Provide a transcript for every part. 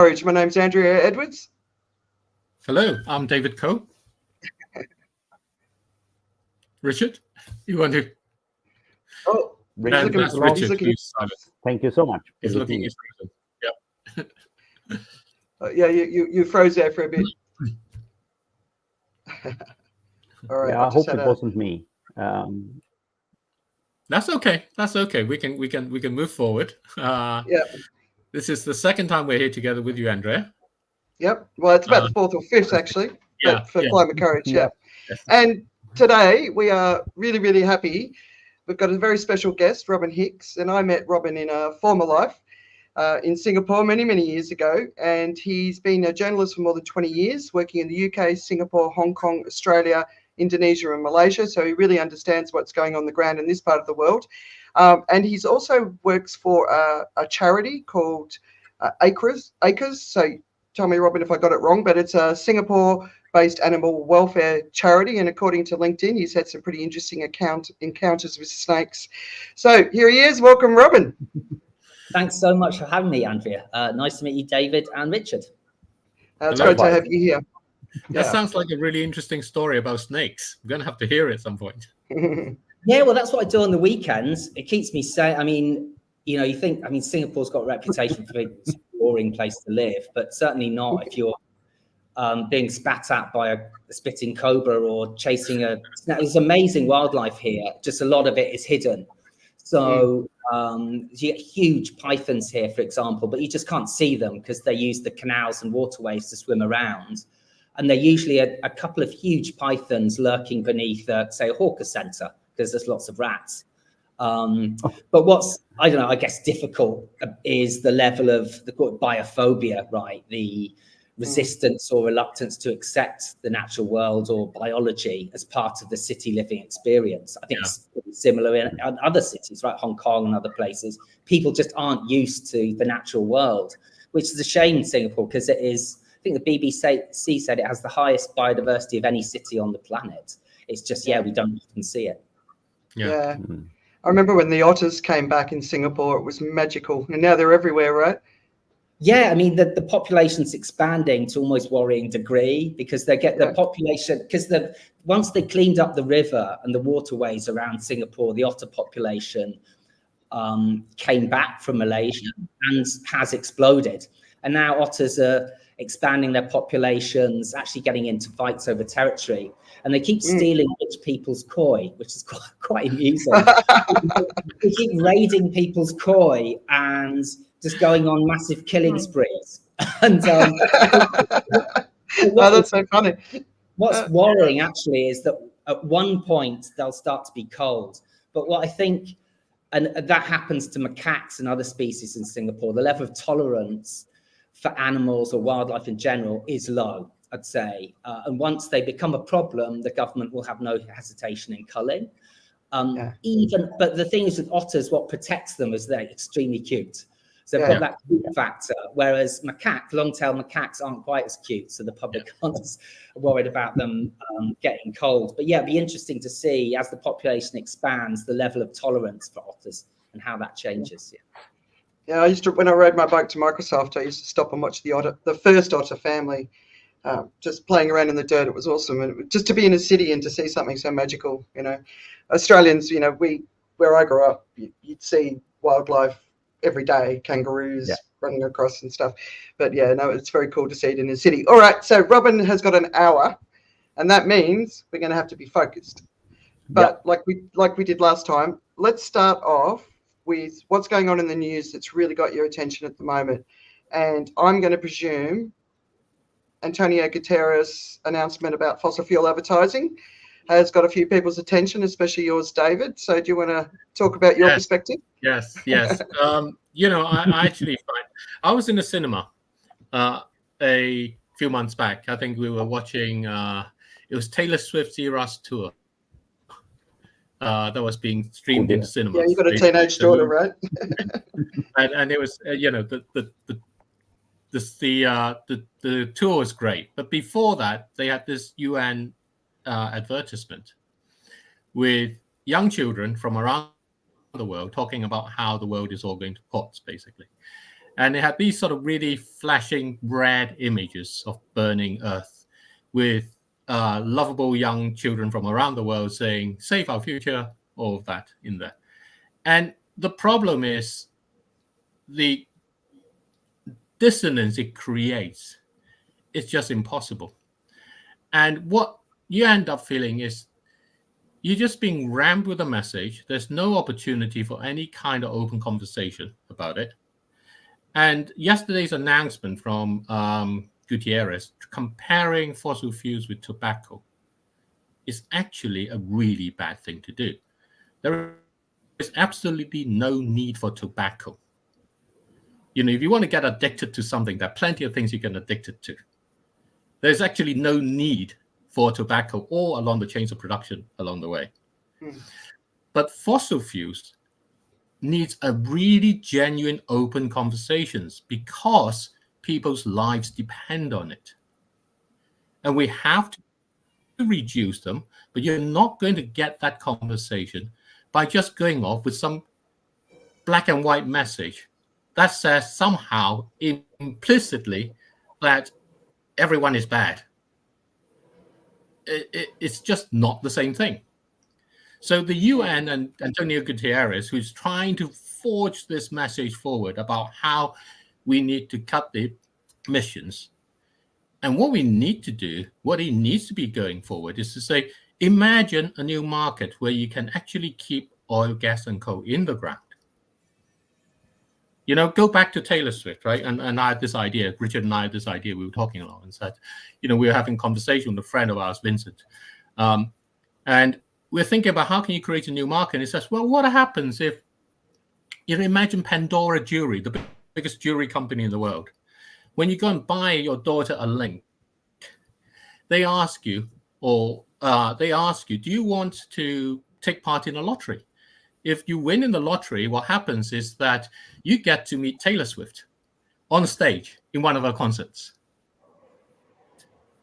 My name's Andrea Edwards. Hello, I'm David Coe. Richard, you want to? Oh, That's Richard. Thank you so much. He's looking. Yeah. Yeah, you froze there for a bit. All right. Yeah, I hope it wasn't me. That's okay. That's okay. We can move forward. Yeah. This is the second time we're here together with you, Andrea. Yep. Well, it's about the fourth or fifth actually. Yeah. For Climate Courage. Yeah. Yes. And today we are really, really happy. We've got a very special guest, Robin Hicks, and I met Robin in a former life in Singapore many, many years ago. And he's been a journalist for more than 20 years, working in the UK, Singapore, Hong Kong, Australia, Indonesia and Malaysia. So he really understands what's going on the ground in this part of the world. And he's also works for a charity called Acres. So tell me, Robin, if I got it wrong, but it's a Singapore-based animal welfare charity. And according to LinkedIn, he's had some pretty interesting encounters with snakes. So here he is. Welcome, Robin. Thanks so much for having me, Andrea. Nice to meet you, David and Richard. It's great to have you here. That sounds like a really interesting story about snakes. I'm going to have to hear it at some point. Yeah, well, that's what I do on the weekends. It keeps me sane. I mean, you think, Singapore's got a reputation for being a boring place to live, but certainly not if you're being spat at by a spitting cobra or chasing a snake. There's amazing wildlife here. Just a lot of it is hidden. So you get huge pythons here, for example, but you just can't see them because they use the canals and waterways to swim around. And they're usually a couple of huge pythons lurking beneath, say, a hawker centre, because there's lots of rats. But what's, I guess difficult is the level of the biophobia, right? The resistance or reluctance to accept the natural world or biology as part of the city living experience. I think it's similar in other cities, right? Hong Kong and other places. People just aren't used to the natural world, which is a shame in Singapore because it is, I think the BBC said it has the highest biodiversity of any city on the planet. It's just, we don't often see it. Yeah. I remember when the otters came back in Singapore, it was magical. And now they're everywhere, right? Yeah, the population's expanding to almost worrying degree because they get the population, because once they cleaned up the river and the waterways around Singapore, the otter population came back from Malaysia and has exploded. And now otters are expanding their populations, actually getting into fights over territory. And they keep stealing rich people's koi, which is quite amusing. They keep raiding people's koi and just going on massive killing sprees. And that's so funny. What's worrying actually is that at one point they'll start to be cold. But what I think, and that happens to macaques and other species in Singapore, the level of tolerance for animals or wildlife in general is low, I'd say. And once they become a problem, the government will have no hesitation in culling. But the thing is with otters, what protects them is they're extremely cute. So they've got that cute factor, whereas long-tailed macaques aren't quite as cute, so the public aren't as worried about them getting cold. But it'd be interesting to see, as the population expands, the level of tolerance for otters and how that changes. Yeah, I used to, when I rode my bike to Microsoft, I used to stop and watch the first otter family, just playing around in the dirt. It was awesome. And just to be in a city and to see something so magical, Australians, where I grew up, you'd see wildlife every day, kangaroos running across and stuff. But it's very cool to see it in a city. All right, so Robin has got an hour, and that means we're going to have to be focused. But like we did last time, let's start off with what's going on in the news that's really got your attention at the moment. And I'm going to presume Antonio Guterres' announcement about fossil fuel advertising has got a few people's attention, especially yours, David. So do you want to talk about your perspective? Yes. I actually I was in the cinema a few months back. I think we were watching, it was Taylor Swift's Eras Tour. That was being streamed in cinema. Yeah, you got a teenage daughter, right? and it was, the tour was great. But before that, they had this UN advertisement with young children from around the world talking about how the world is all going to pots, basically. And it had these sort of really flashing red images of burning Earth with lovable young children from around the world saying, save our future, all of that in there. And the problem is the dissonance it creates is just impossible. And what you end up feeling is you're just being rammed with a message. There's no opportunity for any kind of open conversation about it. And yesterday's announcement from Gutierrez comparing fossil fuels with tobacco is actually a really bad thing to do. There is absolutely no need for tobacco. You know, if you want to get addicted to something, there are plenty of things you can addicted to. There's actually no need for tobacco or along the chains of production along the way. But fossil fuels needs a really genuine open conversations because people's lives depend on it. And we have to reduce them, but you're not going to get that conversation by just going off with some black and white message that says somehow implicitly that everyone is bad. It's just not the same thing. So the UN and Antonio Gutierrez, who's trying to forge this message forward about how we need to cut the emissions, and what we need to do, what he needs to be going forward is to say, imagine a new market where you can actually keep oil, gas, and coal in the ground. You know, go back to Taylor Swift, right? And I had this idea, Richard and I had this idea, we were talking along and said, you know, we were having a conversation with a friend of ours, Vincent. And we're thinking about how can you create a new market? And he says, well, what happens if you imagine Pandora Jewelry, the biggest jewelry company in the world? When you go and buy your daughter a link, they ask you, do you want to take part in a lottery? If you win in the lottery, what happens is that you get to meet Taylor Swift on stage in one of her concerts.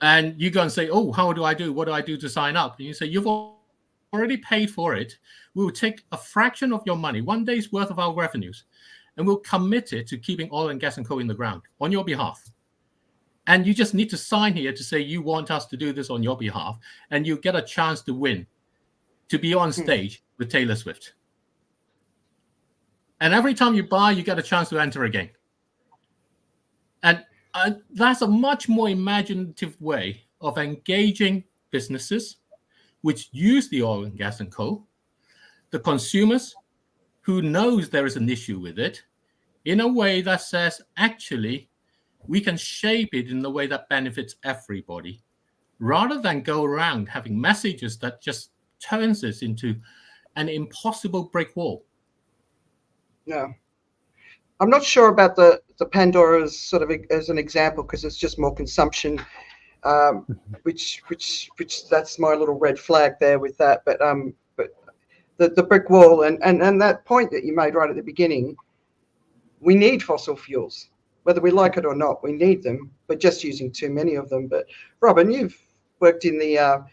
And you go and say, oh, how do I do? What do I do to sign up? And you say, you've already paid for it. We will take a fraction of your money, 1 day's worth of our revenues, and we'll commit it to keeping oil and gas and coal in the ground on your behalf. And you just need to sign here to say you want us to do this on your behalf, and you get a chance to win, to be on stage with Taylor Swift. And every time you buy, you get a chance to enter again. And that's a much more imaginative way of engaging businesses which use the oil and gas and coal, the consumers who knows there is an issue with it, in a way that says, actually, we can shape it in a way that benefits everybody, rather than go around having messages that just turns this into an impossible brick wall. No, I'm not sure about the Pandora's sort of as an example, because it's just more consumption, which that's my little red flag there with that. But the brick wall and that point that you made right at the beginning, we need fossil fuels, whether we like it or not. We need them. We're just using too many of them. But Robin, you've worked in the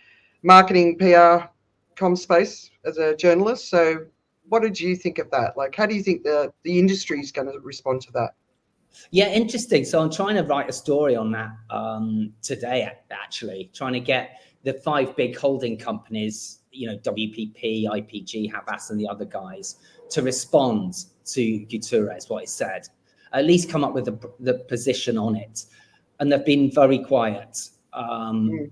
marketing PR comm space as a journalist, so what did you think of that? Like, how do you think the industry is going to respond to that? Yeah, interesting. So I'm trying to write a story on that today, actually, trying to get the 5 big holding companies, you know, WPP, IPG, Havas, and the other guys to respond to Gutierrez, what he said, at least come up with the position on it. And they've been very quiet. And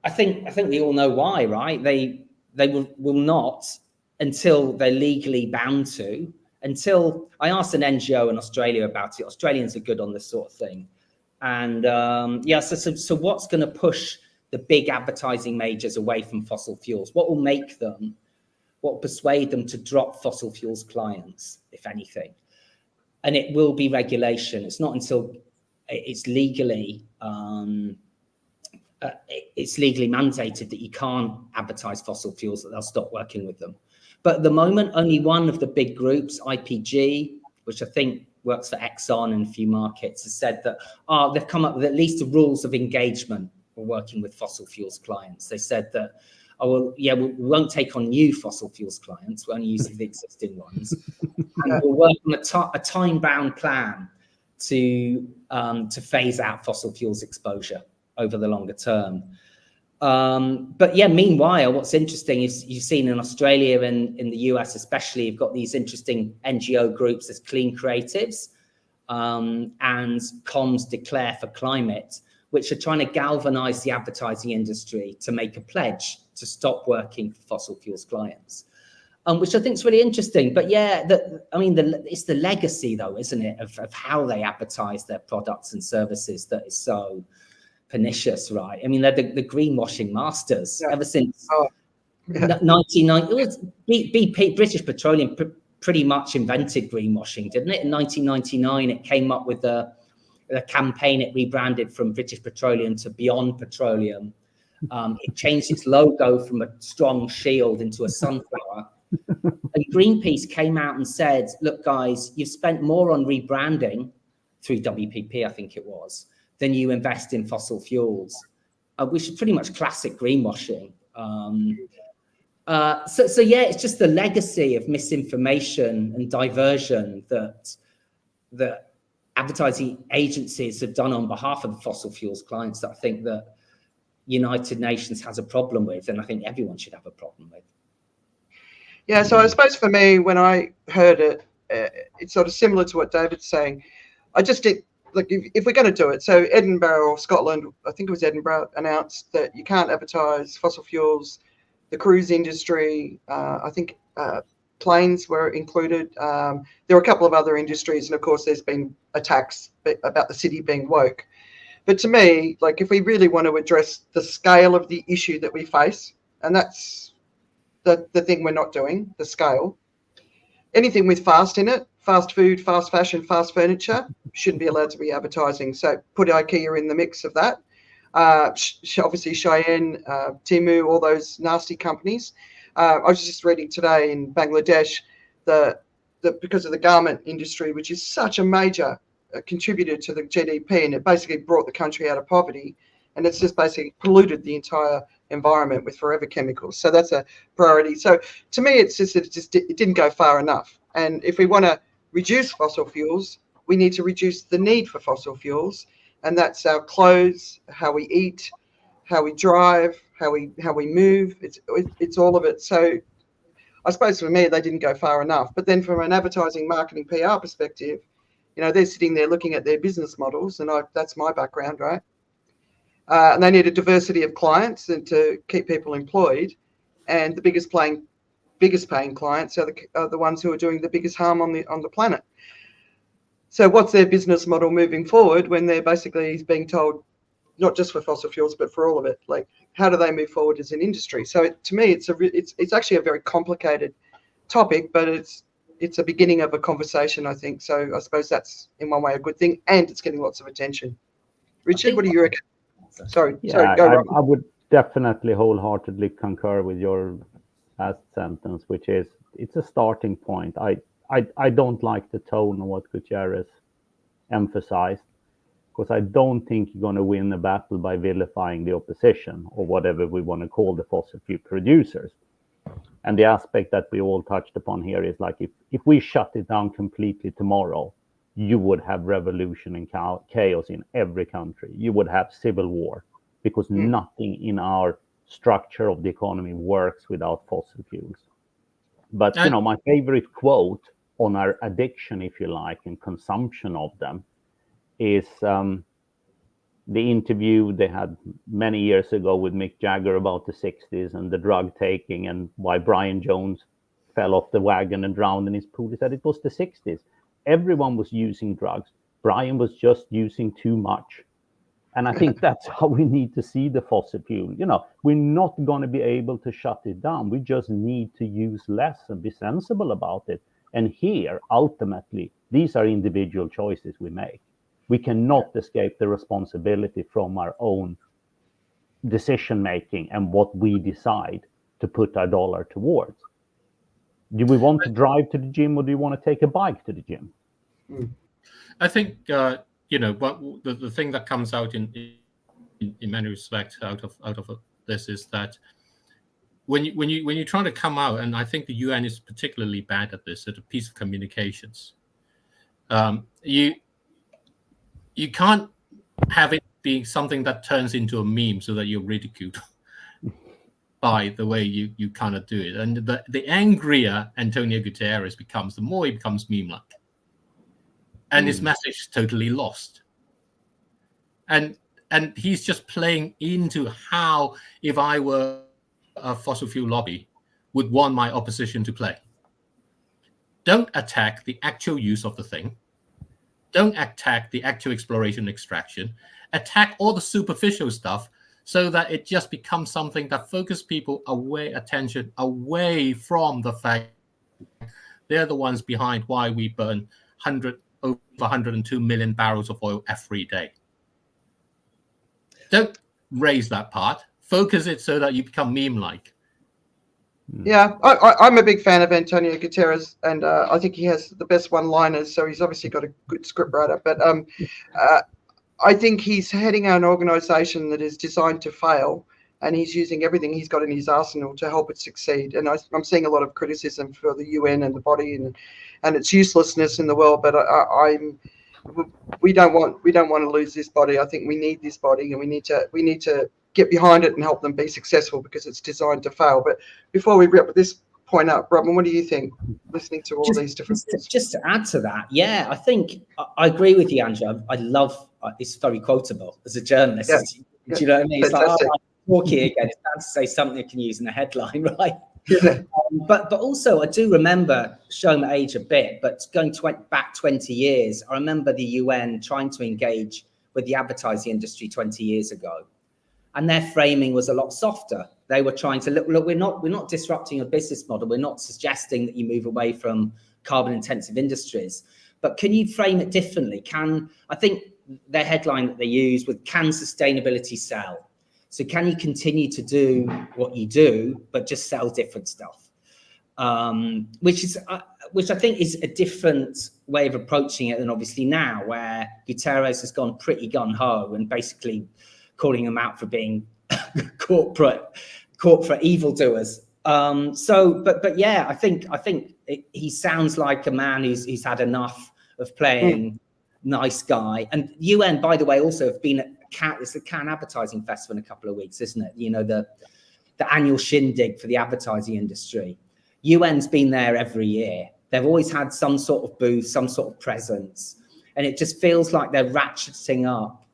I think we all know why, right? They will not, until they're legally bound to, until I asked an NGO in Australia about it. Australians are good on this sort of thing. And so what's going to push the big advertising majors away from fossil fuels? What will make them, what will persuade them to drop fossil fuels clients, if anything? And it will be regulation. It's not until it's legally mandated that you can't advertise fossil fuels that they'll stop working with them. But at the moment, only one of the big groups, IPG, which I think works for Exxon and a few markets, has said that they've come up with at least the rules of engagement for working with fossil fuels clients. They said that oh, well, yeah, we won't take on new fossil fuels clients. We'll only use the existing ones. And we'll work on a time-bound plan to phase out fossil fuels exposure over the longer term. But yeah, meanwhile, what's interesting is you've seen in Australia and in the US especially, you've got these interesting NGO groups as Clean Creatives and Comms Declare for Climate, which are trying to galvanize the advertising industry to make a pledge to stop working for fossil fuels clients, which I think is really interesting. But yeah, it's the legacy though, isn't it, of how they advertise their products and services that is so pernicious, right? I mean, they're the greenwashing masters ever since 1990. It was BP, British Petroleum, pretty much invented greenwashing, didn't it? In 1999, it came up with a campaign. It rebranded from British Petroleum to Beyond Petroleum. It changed its logo from a strong shield into a sunflower. And Greenpeace came out and said, look, guys, you've spent more on rebranding through WPP, I think it was, than you invest in fossil fuels, which is pretty much classic greenwashing. So yeah, it's just the legacy of misinformation and diversion that advertising agencies have done on behalf of the fossil fuels clients that I think that United Nations has a problem with, and I think everyone should have a problem with. Yeah, so I suppose for me, when I heard it, it's sort of similar to what David's saying. I just did, like, if we're going to do it, so Edinburgh or Scotland, I think it was Edinburgh, announced that you can't advertise fossil fuels, the cruise industry, I think planes were included. There were a couple of other industries, and of course there's been attacks about the city being woke. But to me, like, if we really want to address the scale of the issue that we face, and that's the thing we're not doing, the scale, anything with fast in it, fast food, fast fashion, fast furniture, shouldn't be allowed to be advertising. So put IKEA in the mix of that. Obviously Cheyenne, Temu, all those nasty companies. I was just reading today in Bangladesh that because of the garment industry, which is such a major contributor to the GDP, and it basically brought the country out of poverty, and it's just basically polluted the entire environment with forever chemicals. So that's a priority. So to me, it's just it didn't go far enough. And if we want to reduce fossil fuels, we need to reduce the need for fossil fuels, and that's our clothes, how we eat, how we drive, how we move. It's all of it. So I suppose for me, they didn't go far enough. But then from an advertising, marketing, PR perspective, they're sitting there looking at their business models, and that's my background, right? And they need a diversity of clients and to keep people employed. And the biggest paying clients are the ones who are doing the biggest harm on the planet. So what's their business model moving forward when they're basically being told, not just for fossil fuels, but for all of it, like, how do they move forward as an industry? So to me, it's actually a very complicated topic, but it's a beginning of a conversation, I think. So I suppose that's in one way a good thing, and it's getting lots of attention. Richard, what do you reckon? Sorry, I would definitely wholeheartedly concur with your last sentence, which is it's a starting point. I don't like the tone of what Gutierrez emphasized, because I don't think you're going to win a battle by vilifying the opposition or whatever we want to call the fossil fuel producers. And the aspect that we all touched upon here is like, if we shut it down completely tomorrow, you would have revolution and chaos in every country. You would have civil war, because nothing in our structure of the economy works without fossil fuels. But, my favorite quote on our addiction, if you like, and consumption of them is the interview they had many years ago with Mick Jagger about the 60s and the drug taking and why Brian Jones fell off the wagon and drowned in his pool. He said it was the 60s. Everyone was using drugs. Brian was just using too much. And I think that's how we need to see the fossil fuel. We're not going to be able to shut it down. We just need to use less and be sensible about it. And here, ultimately, these are individual choices we make. We cannot escape the responsibility from our own decision making and what we decide to put our dollar towards. Do we want to drive to the gym, or do you want to take a bike to the gym? I think what the thing that comes out in many respects out of this is that when you're trying to come out, and I think the UN is particularly bad at this, at a piece of communications. You can't have it be something that turns into a meme so that you're ridiculed by the way you kind of do it. And the angrier Antonio Guterres becomes, the more he becomes meme-like. And his message is totally lost. And he's just playing into how, if I were a fossil fuel lobby, would want my opposition to play. Don't attack the actual use of the thing. Don't attack the actual exploration and extraction. Attack all the superficial stuff so that it just becomes something that focuses people attention away from the fact they're the ones behind why we burn over 102 million barrels of oil every day. Don't raise that part. Focus it so that you become meme-like. Yeah, I'm a big fan of Antonio Guterres, and I think he has the best one-liners, so he's obviously got a good scriptwriter. But I think he's heading an organisation that is designed to fail, and he's using everything he's got in his arsenal to help it succeed. And I'm seeing a lot of criticism for the UN and the body and its uselessness in the world. But we don't want to lose this body. I think we need this body, and we need to get behind it and help them be successful because it's designed to fail. But before we wrap this point up, Robin, what do you think, listening to all these different things? Just to add to that, yeah, I think I agree with you, Andrea. I love it's very quotable as a journalist. Yeah. Do you know what I mean? It's Fantastic. like, talking again, it's bad to say something you can use in a headline, right? Yeah. But also, I do remember, showing my age a bit, but going back 20 years, I remember the UN trying to engage with the advertising industry 20 years ago. And their framing was a lot softer. They were trying to look, we're not disrupting a business model. We're not suggesting that you move away from carbon intensive industries, but can you frame it differently? I think their headline that they used was, can sustainability sell? So can you continue to do what you do, but just sell different stuff? Which I think is a different way of approaching it than obviously now, where Guterres has gone pretty gun-ho and basically calling them out for being corporate evildoers. But yeah, I think he sounds like a man who's had enough of playing nice guy. And UN, by the way, also have been it's the Cannes Advertising Festival in a couple of weeks, isn't it? You know, the annual shindig for the advertising industry. UN's been there every year. They've always had some sort of booth, some sort of presence, and it just feels like they're ratcheting up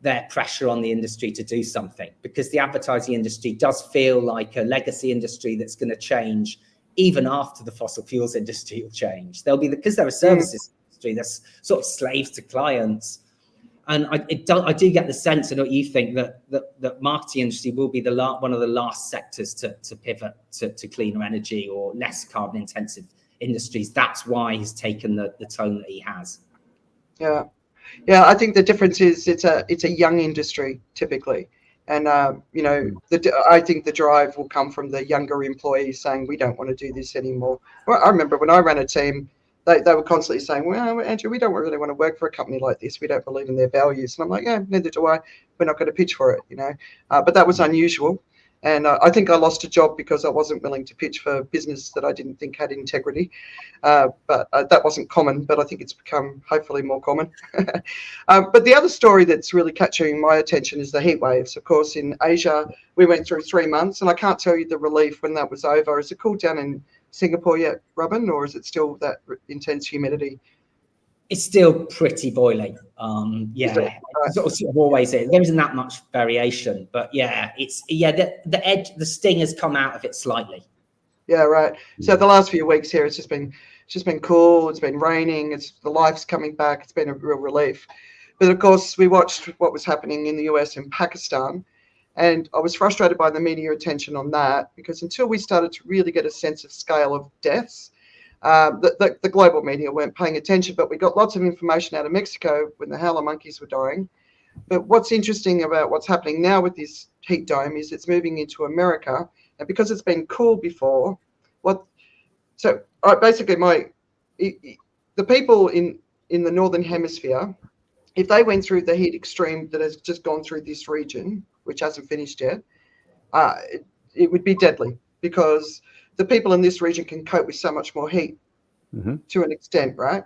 their pressure on the industry to do something, because the advertising industry does feel like a legacy industry that's going to change even after the fossil fuels industry will change. Because they're a services industry, that's sort of slaves to clients. And I do get the sense, and what you think, that marketing industry will be one of the last sectors to pivot to cleaner energy or less carbon intensive industries. That's why he's taken the tone that he has. Yeah, I think the difference is it's a young industry typically, and I think the drive will come from the younger employees saying we don't want to do this anymore. Well, I remember when I ran a team, they were constantly saying, well, Andrew, we don't really want to work for a company like this. We don't believe in their values. And I'm like, yeah, neither do I. We're not going to pitch for it, But that was unusual. And I think I lost a job because I wasn't willing to pitch for business that I didn't think had integrity. But that wasn't common, but I think it's become hopefully more common. But the other story that's really capturing my attention is the heat waves. Of course, in Asia, we went through 3 months, and I can't tell you the relief when that was over. Is it cooled down in Singapore yet, Robin, or is it still that intense humidity? It's still pretty boiling. It's sort of always is. There isn't that much variation, but yeah, the edge, the sting has come out of it slightly. Yeah, right. So the last few weeks here, it's just been cool. It's been raining. The life's coming back. It's been a real relief. But of course, we watched what was happening in the US and Pakistan, and I was frustrated by the media attention on that, because until we started to really get a sense of scale of deaths, the global media weren't paying attention. But we got lots of information out of Mexico when the howler monkeys were dying. But what's interesting about what's happening now with this heat dome is it's moving into America, and because it's been cool before, basically the people in the northern hemisphere, if they went through the heat extreme that has just gone through this region, which hasn't finished yet, it would be deadly. because the people in this region can cope with so much more heat to an extent, right?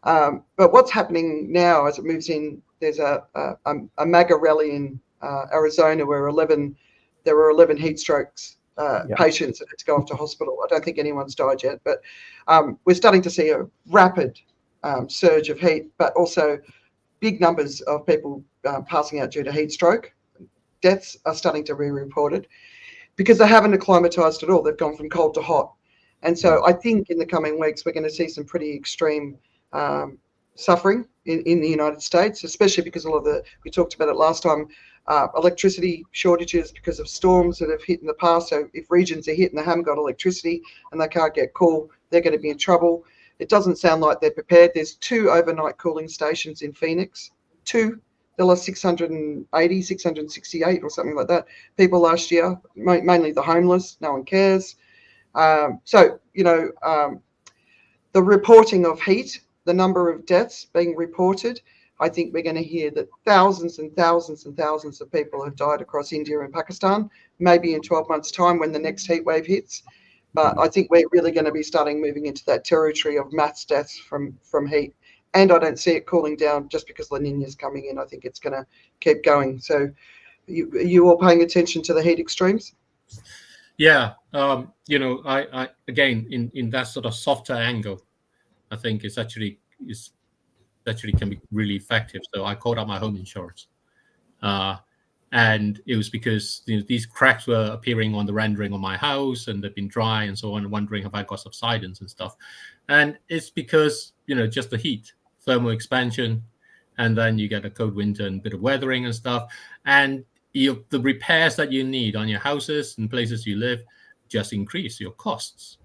But what's happening now as it moves in, there's a MAGA rally in Arizona where there were 11 heat strokes patients that had to go off to hospital. I don't think anyone's died yet, but we're starting to see a rapid surge of heat, but also big numbers of people passing out due to heat stroke. Deaths are starting to be reported because they haven't acclimatized at all. They've gone from cold to hot. And so I think in the coming weeks, we're going to see some pretty extreme suffering in the United States, especially because we talked about it last time, electricity shortages because of storms that have hit in the past. So if regions are hit and they haven't got electricity and they can't get cool, they're going to be in trouble. It doesn't sound like they're prepared. There's 2 overnight cooling stations in Phoenix. 2. There lost 680, 668 or something like that people last year, mainly the homeless. No one cares. So, the reporting of heat, the number of deaths being reported, I think we're going to hear that thousands and thousands and thousands of people have died across India and Pakistan, maybe in 12 months' time when the next heat wave hits. But I think we're really going to be moving into that territory of mass deaths from heat. And I don't see it cooling down just because La Nina's coming in. I think it's going to keep going. So are you all paying attention to the heat extremes? Yeah. I again, in that sort of softer angle, I think it's actually can be really effective. So I called up my home insurance. And it was because these cracks were appearing on the rendering of my house and they've been dry and so on, wondering have I got subsidence and stuff. And it's because, just the heat, thermal expansion, and then you get a cold winter and a bit of weathering and stuff. And the repairs that you need on your houses and places you live just increase your costs.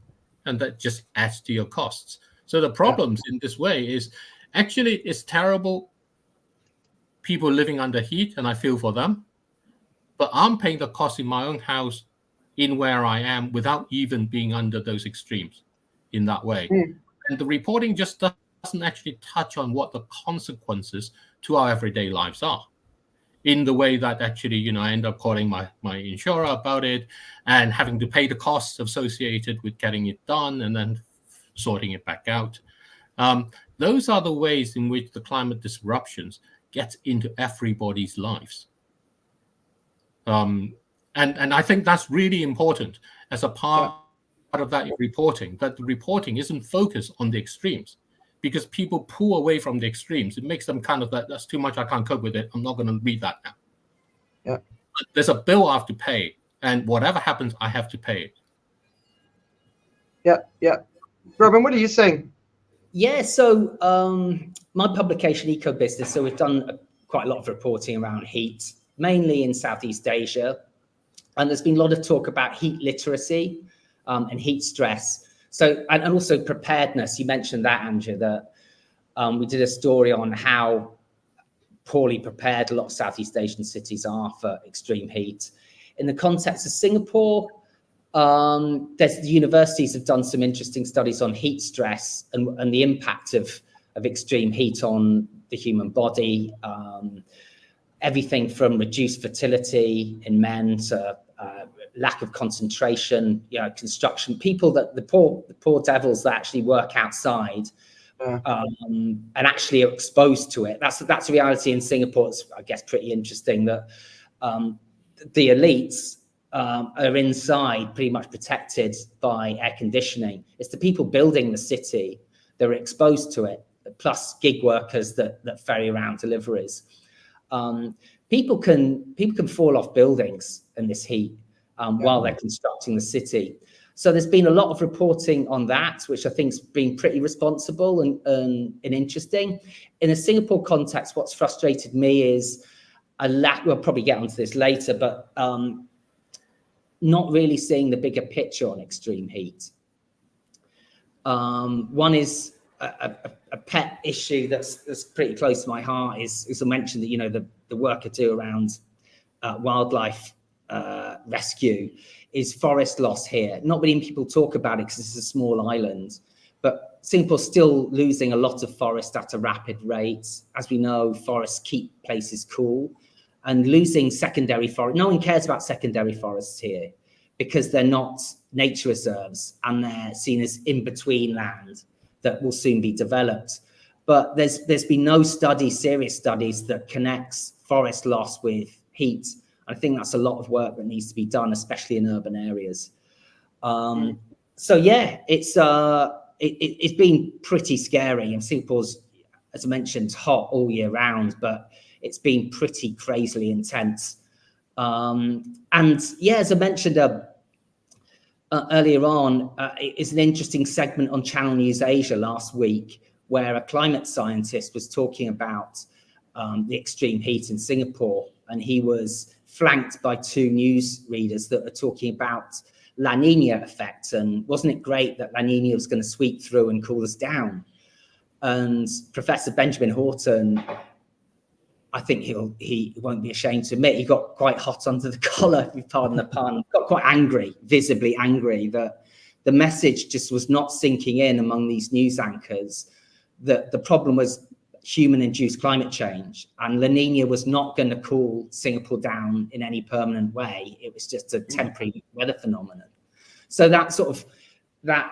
And that just adds to your costs. So the problems in this way is actually it's terrible people living under heat, and I feel for them. But I'm paying the cost in my own house in where I am without even being under those extremes in that way. And the reporting just doesn't actually touch on what the consequences to our everyday lives are in the way that actually, I end up calling my insurer about it and having to pay the costs associated with getting it done and then sorting it back out. Those are the ways in which the climate disruptions get into everybody's lives. And I think that's really important as a part of that reporting, that the reporting isn't focused on the extremes because people pull away from the extremes. It makes them kind of that's too much. I can't cope with it. I'm not going to read that now. Yeah. But there's a bill I have to pay, and whatever happens, I have to pay it. Yeah. Robin, what are you saying? Yeah, so my publication, Eco Business, so we've done quite a lot of reporting around heat, mainly in Southeast Asia. And there's been a lot of talk about heat literacy and heat stress. So, and also preparedness. You mentioned that, Andrea, that we did a story on how poorly prepared a lot of Southeast Asian cities are for extreme heat. In the context of Singapore, the universities have done some interesting studies on heat stress and the impact of extreme heat on the human body. Everything from reduced fertility in men to lack of concentration, construction. People that the poor devils that actually work outside and actually are exposed to it. That's a reality in Singapore. It's, I guess, pretty interesting that the elites are inside, pretty much protected by air conditioning. It's the people building the city that are exposed to it, plus gig workers that ferry around deliveries. People can fall off buildings in this heat while they're constructing the city. So there's been a lot of reporting on that, which I think's been pretty responsible and interesting. In a Singapore context, what's frustrated me is a lack. We'll probably get onto this later, but not really seeing the bigger picture on extreme heat. One is a pet issue that's pretty close to my heart is I mentioned that the work I do around wildlife rescue is forest loss here. Not many people talk about it because it's a small island, but Singapore's still losing a lot of forest at a rapid rate. As we know, forests keep places cool, and losing secondary forest. No one cares about secondary forests here, because they're not nature reserves and they're seen as in-between land that will soon be developed. But there's been no serious studies that connects forest loss with heat. I think that's a lot of work that needs to be done, especially in urban areas. So yeah, it's been pretty scary. And Singapore's, as I mentioned, hot all year round, but it's been pretty crazily intense. And yeah, as I mentioned earlier on, it's an interesting segment on Channel News Asia last week, where a climate scientist was talking about the extreme heat in Singapore, and he was flanked by two news readers that are talking about La Nina effect, and wasn't it great that La Nina was going to sweep through and cool us down? And Professor Benjamin Horton, I think he won't be ashamed to admit, he got quite hot under the collar, if you pardon the pun, got quite angry, visibly angry, that the message just was not sinking in among these news anchors, that the problem was human-induced climate change, and La Nina was not going to cool Singapore down in any permanent way. It was just a temporary weather phenomenon. So that sort of, that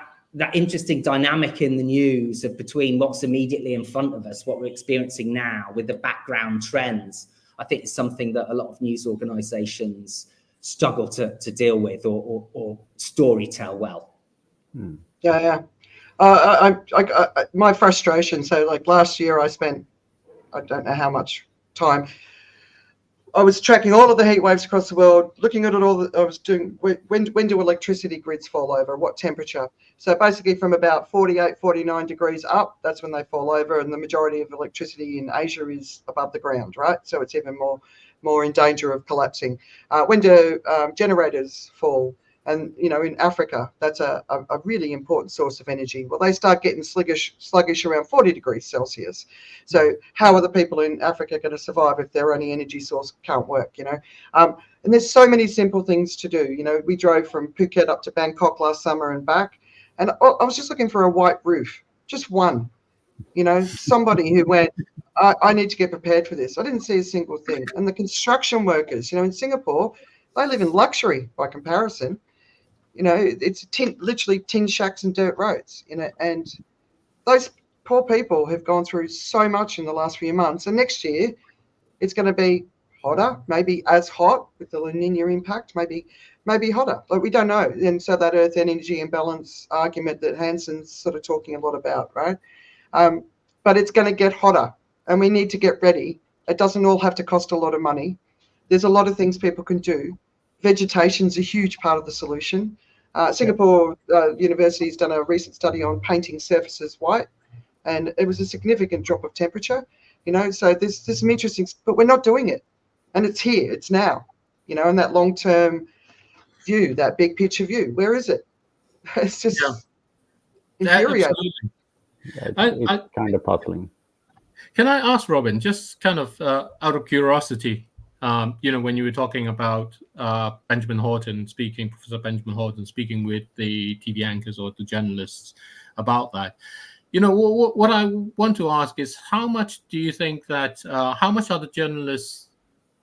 interesting dynamic in the news of between what's immediately in front of us, what we're experiencing now, with the background trends, I think is something that a lot of news organizations struggle to deal with or story tell well. Yeah. My frustration. So like last year I spent, I don't know how much time, I was tracking all of the heat waves across the world, looking at it all. I was doing, when do electricity grids fall over, what temperature? So basically from about 48, 49 degrees up, that's when they fall over, and the majority of electricity in Asia is above the ground, right? So it's even more in danger of collapsing. When do generators fall? And, you know, in Africa, that's a really important source of energy. Well, they start getting sluggish around 40 degrees Celsius. So how are the people in Africa going to survive if their only energy source can't work, you know? And there's so many simple things to do. You know, we drove from Phuket up to Bangkok last summer and back, and I was just looking for a white roof, just one, you know, somebody who went, I need to get prepared for this. I didn't see a single thing. And the construction workers, you know, in Singapore, they live in luxury by comparison. You know, it's literally tin shacks and dirt roads, you know, and those poor people have gone through so much in the last few months. And next year, it's going to be hotter, maybe as hot with the La Nina impact, maybe hotter. Like, we don't know. And so that Earth energy imbalance argument that Hanson's sort of talking a lot about, right? But it's going to get hotter, and we need to get ready. It doesn't all have to cost a lot of money. There's a lot of things people can do. Vegetation's a huge part of the solution. Singapore University has done a recent study on painting surfaces white, and it was a significant drop of temperature, you know, so there's some interesting, but we're not doing it. And it's here, it's now, you know, and that long-term view, that big picture view, where is it? It's just infuriating. It's kind of puzzling. Can I ask Robin, just kind of out of curiosity, you know, when you were talking about Professor Benjamin Horton speaking with the TV anchors or the journalists about that, you know, what I want to ask is, how much do you think that, how much are the journalists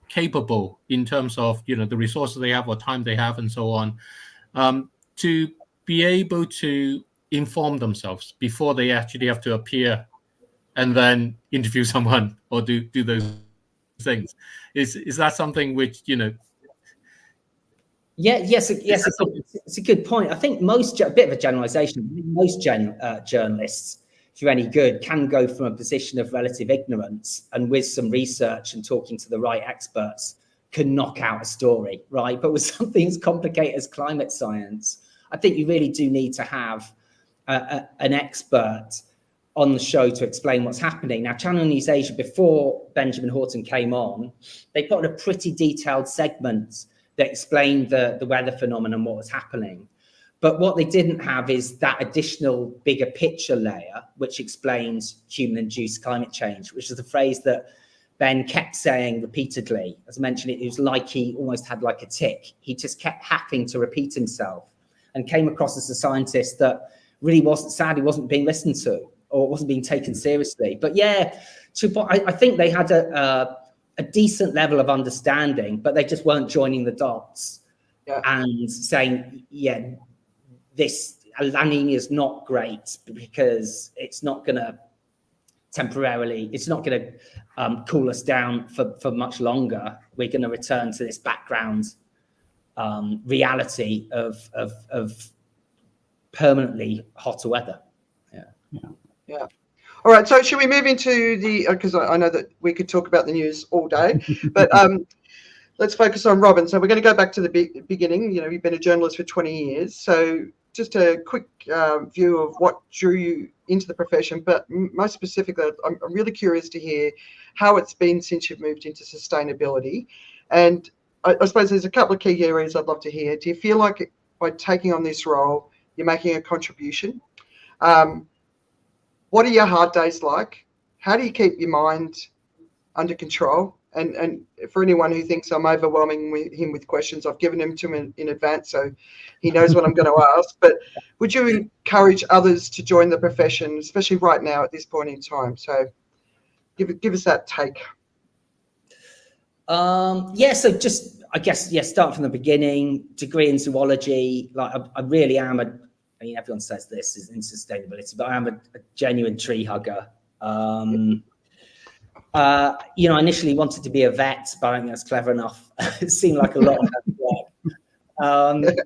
capable in terms of, you know, the resources they have or time they have and so on, to be able to inform themselves before they actually have to appear and then interview someone or do those things? Is that something which, you know? Yes, it's a good point. I think a bit of a generalization, most journalists, if you're any good, can go from a position of relative ignorance, and with some research and talking to the right experts, can knock out a story, right? But with something as complicated as climate science, I think you really do need to have an expert on the show to explain what's happening. Now, Channel News Asia, before Benjamin Horton came on, they put a pretty detailed segment that explained the weather phenomenon, what was happening. But what they didn't have is that additional bigger picture layer, which explains human-induced climate change, which is the phrase that Ben kept saying repeatedly. As I mentioned, it was like he almost had like a tic. He just kept having to repeat himself, and came across as a scientist that really sadly wasn't being listened to, or wasn't being taken seriously. But yeah, I think they had a decent level of understanding, but they just weren't joining the dots. and saying, yeah, this La Nina is not great because it's not going to cool us down for much longer. We're going to return to this background reality of permanently hotter weather. Yeah. All right. So should we move into because I know that we could talk about the news all day, but let's focus on Robin. So we're going to go back to the beginning. You know, you've been a journalist for 20 years. So just a quick view of what drew you into the profession, but most specifically, I'm really curious to hear how it's been since you've moved into sustainability. And I suppose there's a couple of key areas I'd love to hear. Do you feel like by taking on this role, you're making a contribution? What are your hard days like? How do you keep your mind under control? And for anyone who thinks I'm overwhelming him with questions, I've given them to him in advance, so he knows what I'm going to ask. But would you encourage others to join the profession, especially right now at this point in time? So give us that take. So just, I guess, start from the beginning. Degree in zoology. Like I really am I mean, everyone says this is in sustainability, but I am a genuine tree hugger. You know, I initially wanted to be a vet, but I don't think that's clever enough. It seemed like a lot of work. But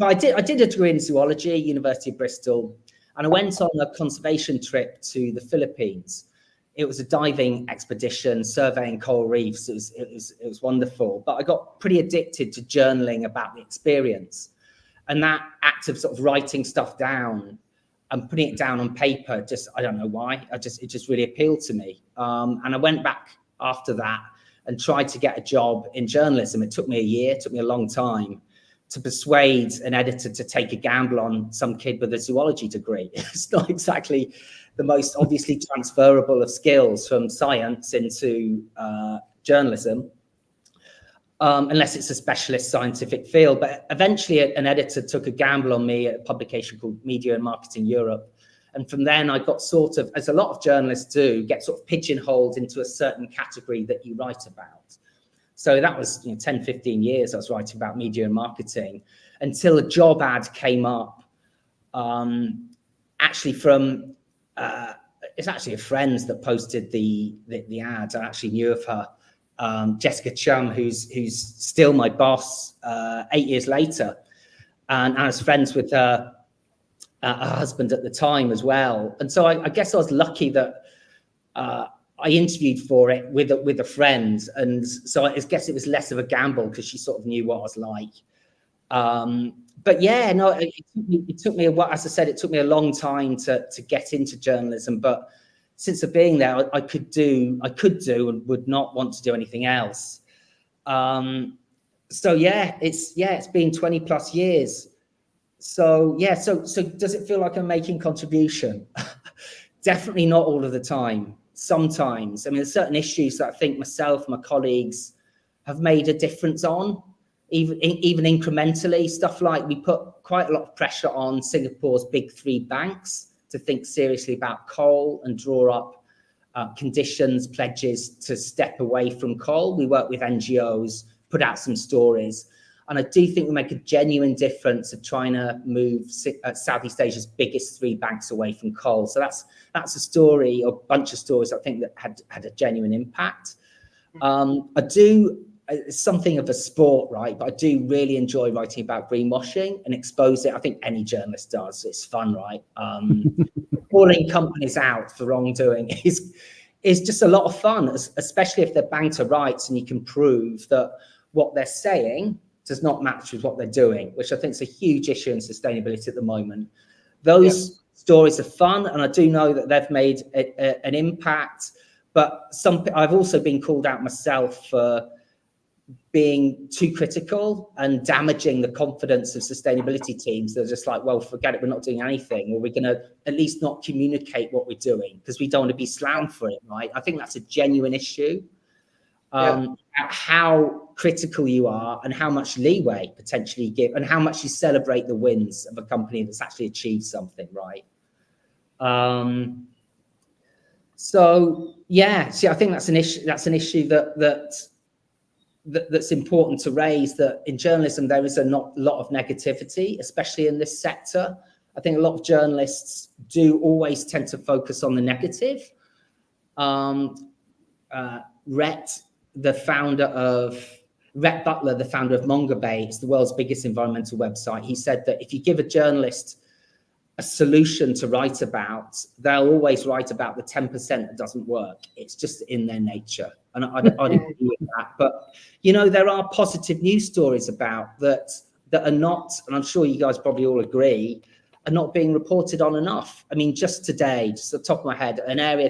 I did a degree in zoology, University of Bristol, and I went on a conservation trip to the Philippines. It was a diving expedition, surveying coral reefs. It was wonderful, but I got pretty addicted to journaling about the experience, and that act of sort of writing stuff down and putting it down on paper, just, I don't know why, it just really appealed to me. And I went back after that and tried to get a job in journalism. It took me a year, it took me a long time to persuade an editor to take a gamble on some kid with a zoology degree. It's not exactly the most obviously transferable of skills from science into journalism, unless it's a specialist scientific field. But eventually an editor took a gamble on me at a publication called Media and Marketing Europe. And from then I got sort of, as a lot of journalists do, get sort of pigeonholed into a certain category that you write about. So that was 10, 15 years I was writing about media and marketing until a job ad came up, actually from, it's actually a friend that posted the ad. I actually knew of her. Jessica Chum, who's still my boss 8 years later, and I was friends with her husband at the time as well. And so I guess I was lucky that I interviewed for it with a friend, and so I guess it was less of a gamble because she sort of knew what I was like. But yeah, no, it took me a while. As I said, it took me a long time to get into journalism, but since being there, I could do and would not want to do anything else. So yeah, it's been 20 plus years. So yeah, so does it feel like I'm making contribution? Definitely not all of the time. Sometimes, I mean, there's certain issues that I think myself, my colleagues have made a difference on, even incrementally. Stuff like we put quite a lot of pressure on Singapore's big three banks to think seriously about coal and draw up conditions, pledges to step away from coal. We work with NGOs, put out some stories. And I do think we make a genuine difference of trying to move Southeast Asia's biggest three banks away from coal. So that's a story, or a bunch of stories I think that had a genuine impact. It's something of a sport, right? But I do really enjoy writing about greenwashing and expose it. I think any journalist does. It's fun, right? Calling companies out for wrongdoing is just a lot of fun, especially if their banks are right and you can prove that what they're saying does not match with what they're doing, which I think is a huge issue in sustainability at the moment. Those stories are fun, and I do know that they've made an impact. But I've also been called out myself for being too critical and damaging the confidence of sustainability teams. They're just like, well, forget it, we're not doing anything, or we're going to at least not communicate what we're doing because we don't want to be slammed for it, right? I think that's a genuine issue. How critical you are and how much leeway potentially you give and how much you celebrate the wins of a company that's actually achieved something, right? So yeah, see, I think that's an issue that that's important to raise, that in journalism there is a lot of negativity, especially in this sector. I think a lot of journalists do always tend to focus on the negative. Rhett Butler, the founder of Mongabay, it's the world's biggest environmental website. He said that if you give a journalist a solution to write about, they'll always write about the 10% that doesn't work. It's just in their nature. And I'd agree with that. But, you know, there are positive news stories about that are not, and I'm sure you guys probably all agree, are not being reported on enough. I mean, just today, just at the top of my head, a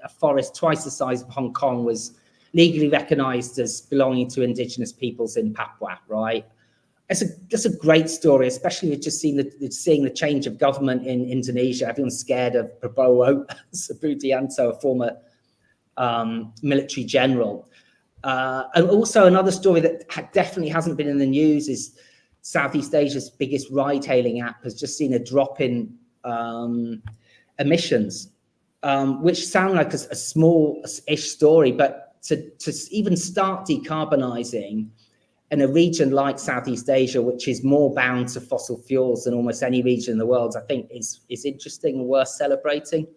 forest twice the size of Hong Kong was legally recognized as belonging to indigenous peoples in Papua, right? That's a great story, especially with just seeing the change of government in Indonesia. Everyone's scared of Prabowo Subianto, a former military general. And also another story that definitely hasn't been in the news is Southeast Asia's biggest ride-hailing app has just seen a drop in emissions, which sound like a small-ish story, but to even start decarbonising in a region like Southeast Asia, which is more bound to fossil fuels than almost any region in the world, I think is interesting and worth celebrating.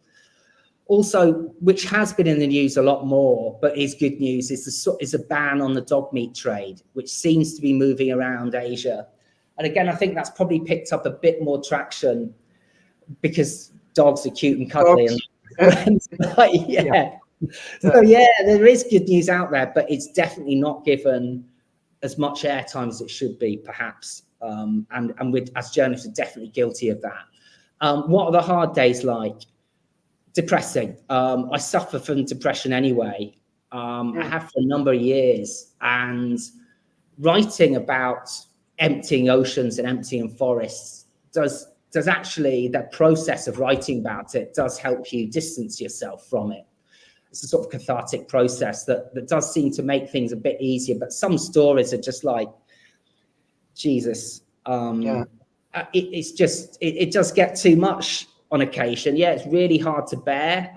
Also, which has been in the news a lot more, but is good news, is a ban on the dog meat trade, which seems to be moving around Asia. And again, I think that's probably picked up a bit more traction because dogs are cute and cuddly. And yeah. So yeah, there is good news out there, but it's definitely not given as much airtime as it should be, perhaps. And as journalists, are definitely guilty of that. What are the hard days like? Depressing. I suffer from depression anyway. I have for a number of years, and writing about emptying oceans and emptying forests does actually, that process of writing about it does help you distance yourself from it. It's a sort of cathartic process that does seem to make things a bit easier, but some stories are just like, Jesus, it does get too much on occasion. Yeah, it's really hard to bear.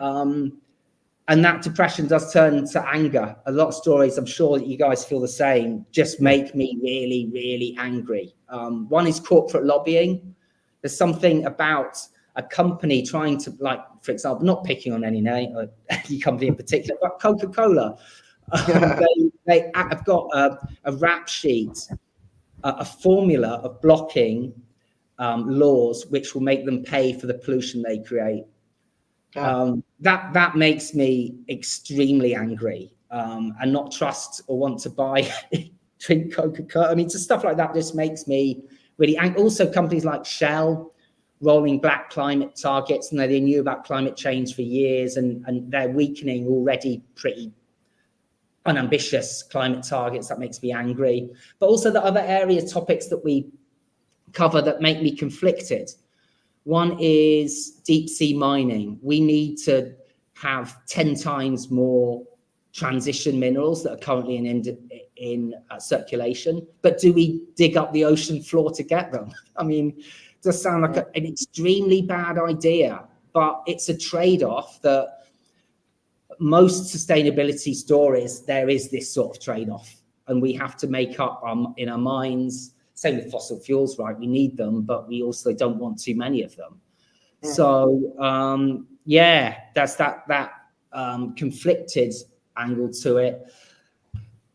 And that depression does turn to anger. A lot of stories, I'm sure that you guys feel the same, just make me really, really angry. One is corporate lobbying. There's something about a company trying to, like, for example, not picking on any name or any company in particular, but Coca-Cola. They have got a rap sheet, a formula of blocking laws which will make them pay for the pollution they create. That makes me extremely angry, and not trust or want to buy drink Coca-Cola. I mean, just stuff like that just makes me really angry. Also, companies like Shell rolling back climate targets, and they knew about climate change for years, and they're weakening already pretty unambitious climate targets. That makes me angry. But also the other topics that we cover that make me conflicted. One is deep sea mining. We need to have 10 times more transition minerals that are currently in circulation. But do we dig up the ocean floor to get them? I mean, it does sound like an extremely bad idea, but it's a trade-off that most sustainability stories, there is this sort of trade-off, and we have to make up in our minds. Same with fossil fuels, right? We need them, but we also don't want too many of them. So that's that conflicted angle to it.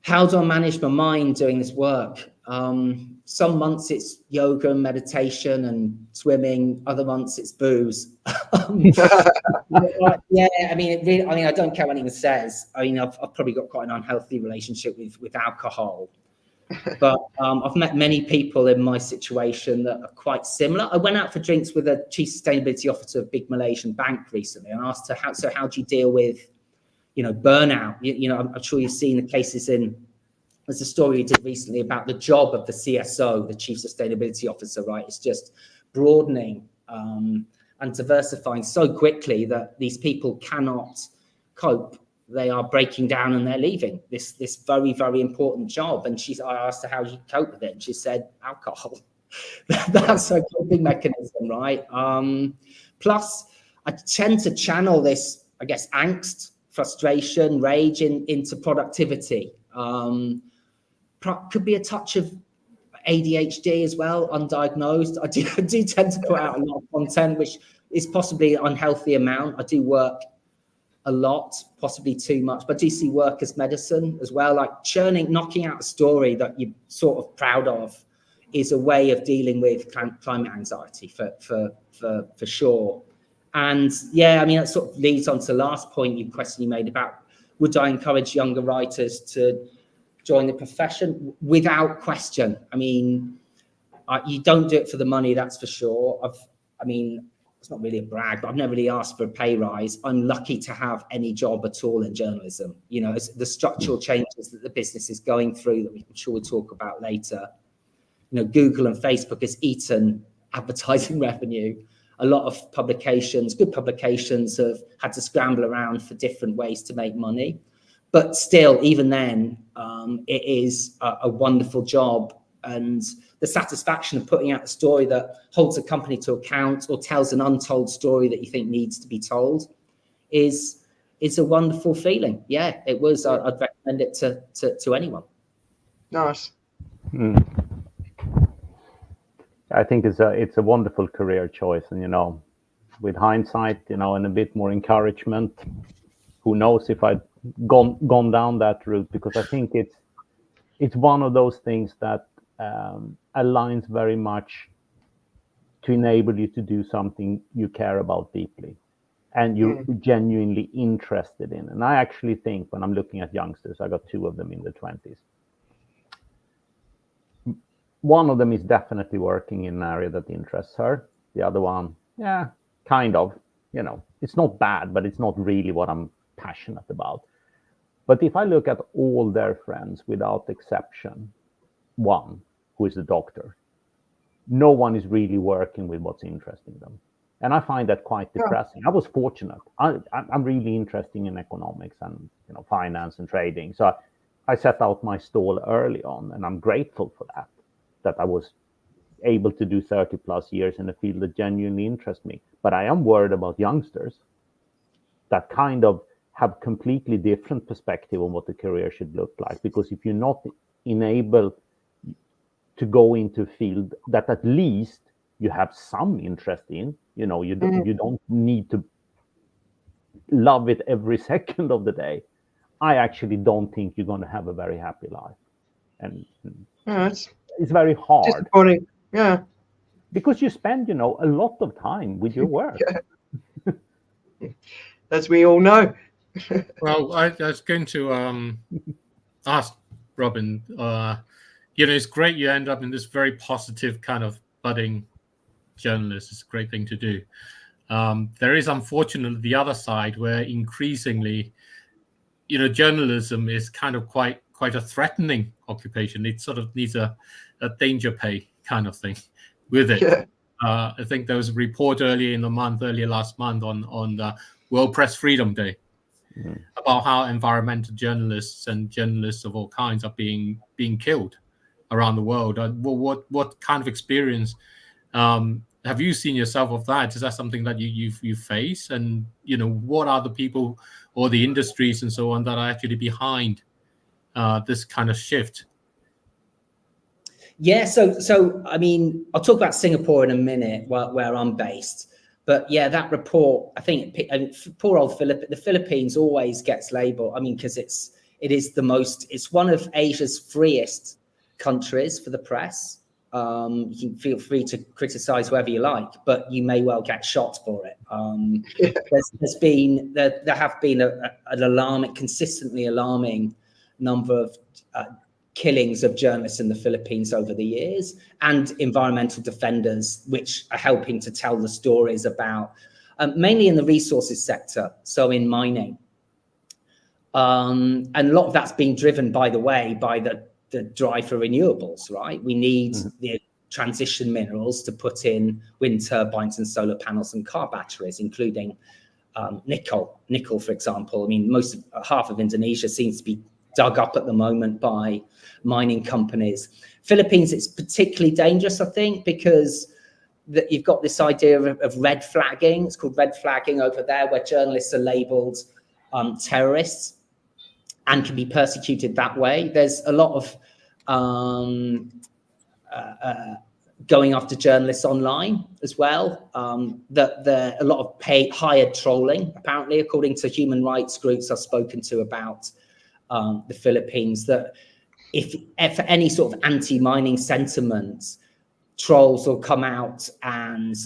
How do I manage my mind doing this work? Some months it's yoga and meditation and swimming. Other months it's booze. I mean, I don't care what anyone says. I mean, I've probably got quite an unhealthy relationship with alcohol. But I've met many people in my situation that are quite similar. I went out for drinks with a chief sustainability officer of a big Malaysian bank recently, and asked her, how do you deal with, burnout? I'm sure you've seen the cases there's a story we did recently about the job of the CSO, the chief sustainability officer, right? It's just broadening and diversifying so quickly that these people cannot cope. They are breaking down and they're leaving this very, very important job. And I asked her how you cope with it, and she said, alcohol. That's a coping mechanism, right? Plus, I tend to channel this, I guess, angst, frustration, rage into productivity. could be a touch of ADHD as well, undiagnosed. I do tend to put out a lot of content, which is possibly an unhealthy amount. I do work a lot, possibly too much, but I do see work as medicine as well. Like knocking out a story that you're sort of proud of is a way of dealing with climate anxiety for sure. And yeah, I mean, that sort of leads on to the last question you made about, would I encourage younger writers to join the profession? Without question. I mean, you don't do it for the money, that's for sure. I mean, it's not really a brag, but I've never really asked for a pay rise. I'm lucky to have any job at all in journalism. You know, the structural changes that the business is going through, that I'm sure we'll talk about later. You know, Google and Facebook has eaten advertising revenue. A lot of publications, good publications, have had to scramble around for different ways to make money. But still, even then, it is a wonderful job. And the satisfaction of putting out a story that holds a company to account or tells an untold story that you think needs to be told is a wonderful feeling. Yeah, it was. I'd recommend it to anyone. Nice. I think it's a wonderful career choice, and you know, with hindsight, you know, and a bit more encouragement, who knows if I'd gone down that route, because I think it's one of those things that aligns very much to enable you to do something you care about deeply and you're genuinely interested in. And I actually think, when I'm looking at youngsters, I got 2 of them in the 20s. One of them is definitely working in an area that interests her. The other one, yeah, kind of, you know, it's not bad, but it's not really what I'm passionate about. But if I look at all their friends, without exception, one, who is a doctor, no one is really working with what's interesting them. And I find that quite depressing. I was fortunate. I'm really interested in economics and, you know, finance and trading. So I set out my stall early on, and I'm grateful for that I was able to do 30 plus years in a field that genuinely interests me. But I am worried about youngsters that kind of have completely different perspective on what the career should look like. Because if you're not enabled to go into a field that at least you have some interest in, you know, you don't need to love it every second of the day. I actually don't think you're going to have a very happy life. And it's very hard. Disappointing. Yeah. Because you spend, you know, a lot of time with your work. As we all know. Well, I was going to ask Robin, you know, it's great you end up in this very positive kind of budding journalist. It's a great thing to do. There is, unfortunately, the other side where increasingly, you know, journalism is kind of quite a threatening occupation. It sort of needs a danger pay kind of thing with it. Yeah. I think there was a report earlier last month on the World Press Freedom Day about how environmental journalists and journalists of all kinds are being killed around the world. What kind of experience have you seen yourself of that? Is that something that you face? And, you know, what are the people or the industries and so on that are actually behind this kind of shift? Yeah, so I mean, I'll talk about Singapore in a minute, where I'm based. But yeah, that report, I think, poor old the Philippines always gets labeled. I mean, because it's one of Asia's freest countries for the press. You can feel free to criticize whoever you like, but you may well get shot for it. There have been an alarming, consistently alarming number of killings of journalists in the Philippines over the years, and environmental defenders, which are helping to tell the stories about, mainly in the resources sector, so in mining. And a lot of that's being driven, by the way, by the drive for renewables, right? We need the transition minerals to put in wind turbines and solar panels and car batteries, including nickel, for example. I mean, half of Indonesia seems to be dug up at the moment by mining companies. Philippines, it's particularly dangerous, I think, because you've got this idea of red flagging. It's called red flagging over there, where journalists are labeled terrorists and can be persecuted that way. There's a lot of going after journalists online as well. That there a lot of hired trolling, apparently, according to human rights groups I've spoken to about the Philippines, that if for any sort of anti-mining sentiments, trolls will come out and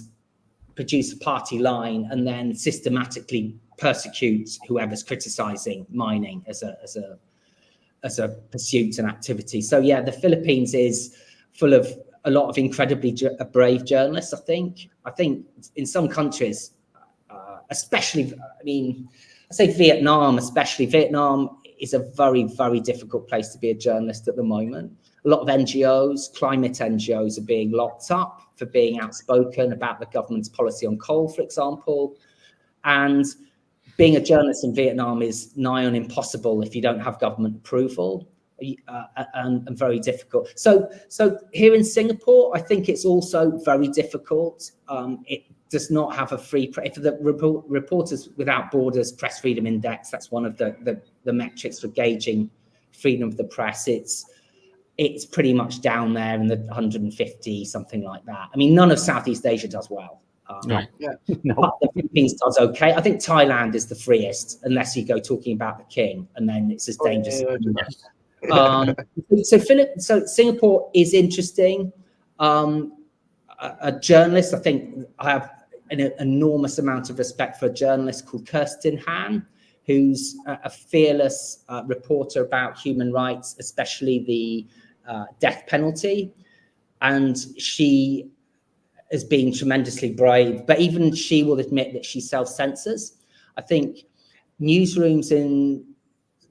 produce a party line and then systematically persecute whoever's criticizing mining as a pursuit and activity. So yeah, the Philippines is full of a lot of incredibly brave journalists. I think in some countries, especially, I mean, I say Vietnam, especially Vietnam is a very, very difficult place to be a journalist at the moment. A lot of NGOs, climate NGOs, are being locked up for being outspoken about the government's policy on coal, for example. And being a journalist in Vietnam is nigh on impossible if you don't have government approval, and very difficult. So here in Singapore, I think it's also very difficult. It does not have a free press. For the Reporters Without Borders Press Freedom Index, that's one of the metrics for gauging freedom of the press. It's pretty much down there in the 150, something like that. I mean, none of Southeast Asia does well. Right. Yeah. No. But the Philippines does okay. I think Thailand is the freest, unless you go talking about the king, and then it's as dangerous. So Singapore is interesting. A journalist, I think I have an enormous amount of respect for a journalist called Kirsten Han, who's a fearless reporter about human rights, especially the death penalty. And she has been tremendously brave, but even she will admit that she self-censors. I think newsrooms in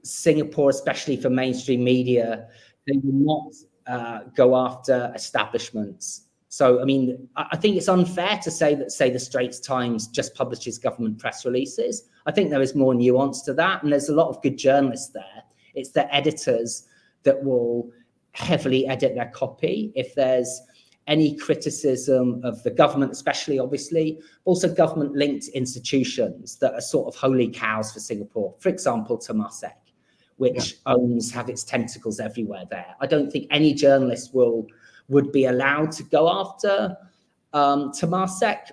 Singapore, especially for mainstream media, they will not go after establishments. So, I mean, I think it's unfair to say that, say, the Straits Times just publishes government press releases. I think there is more nuance to that, and there's a lot of good journalists there. It's the editors that will heavily edit their copy if there's any criticism of the government, especially, obviously, also government-linked institutions that are sort of holy cows for Singapore. For example, Temasek, which have its tentacles everywhere there. I don't think any journalist would be allowed to go after Temasek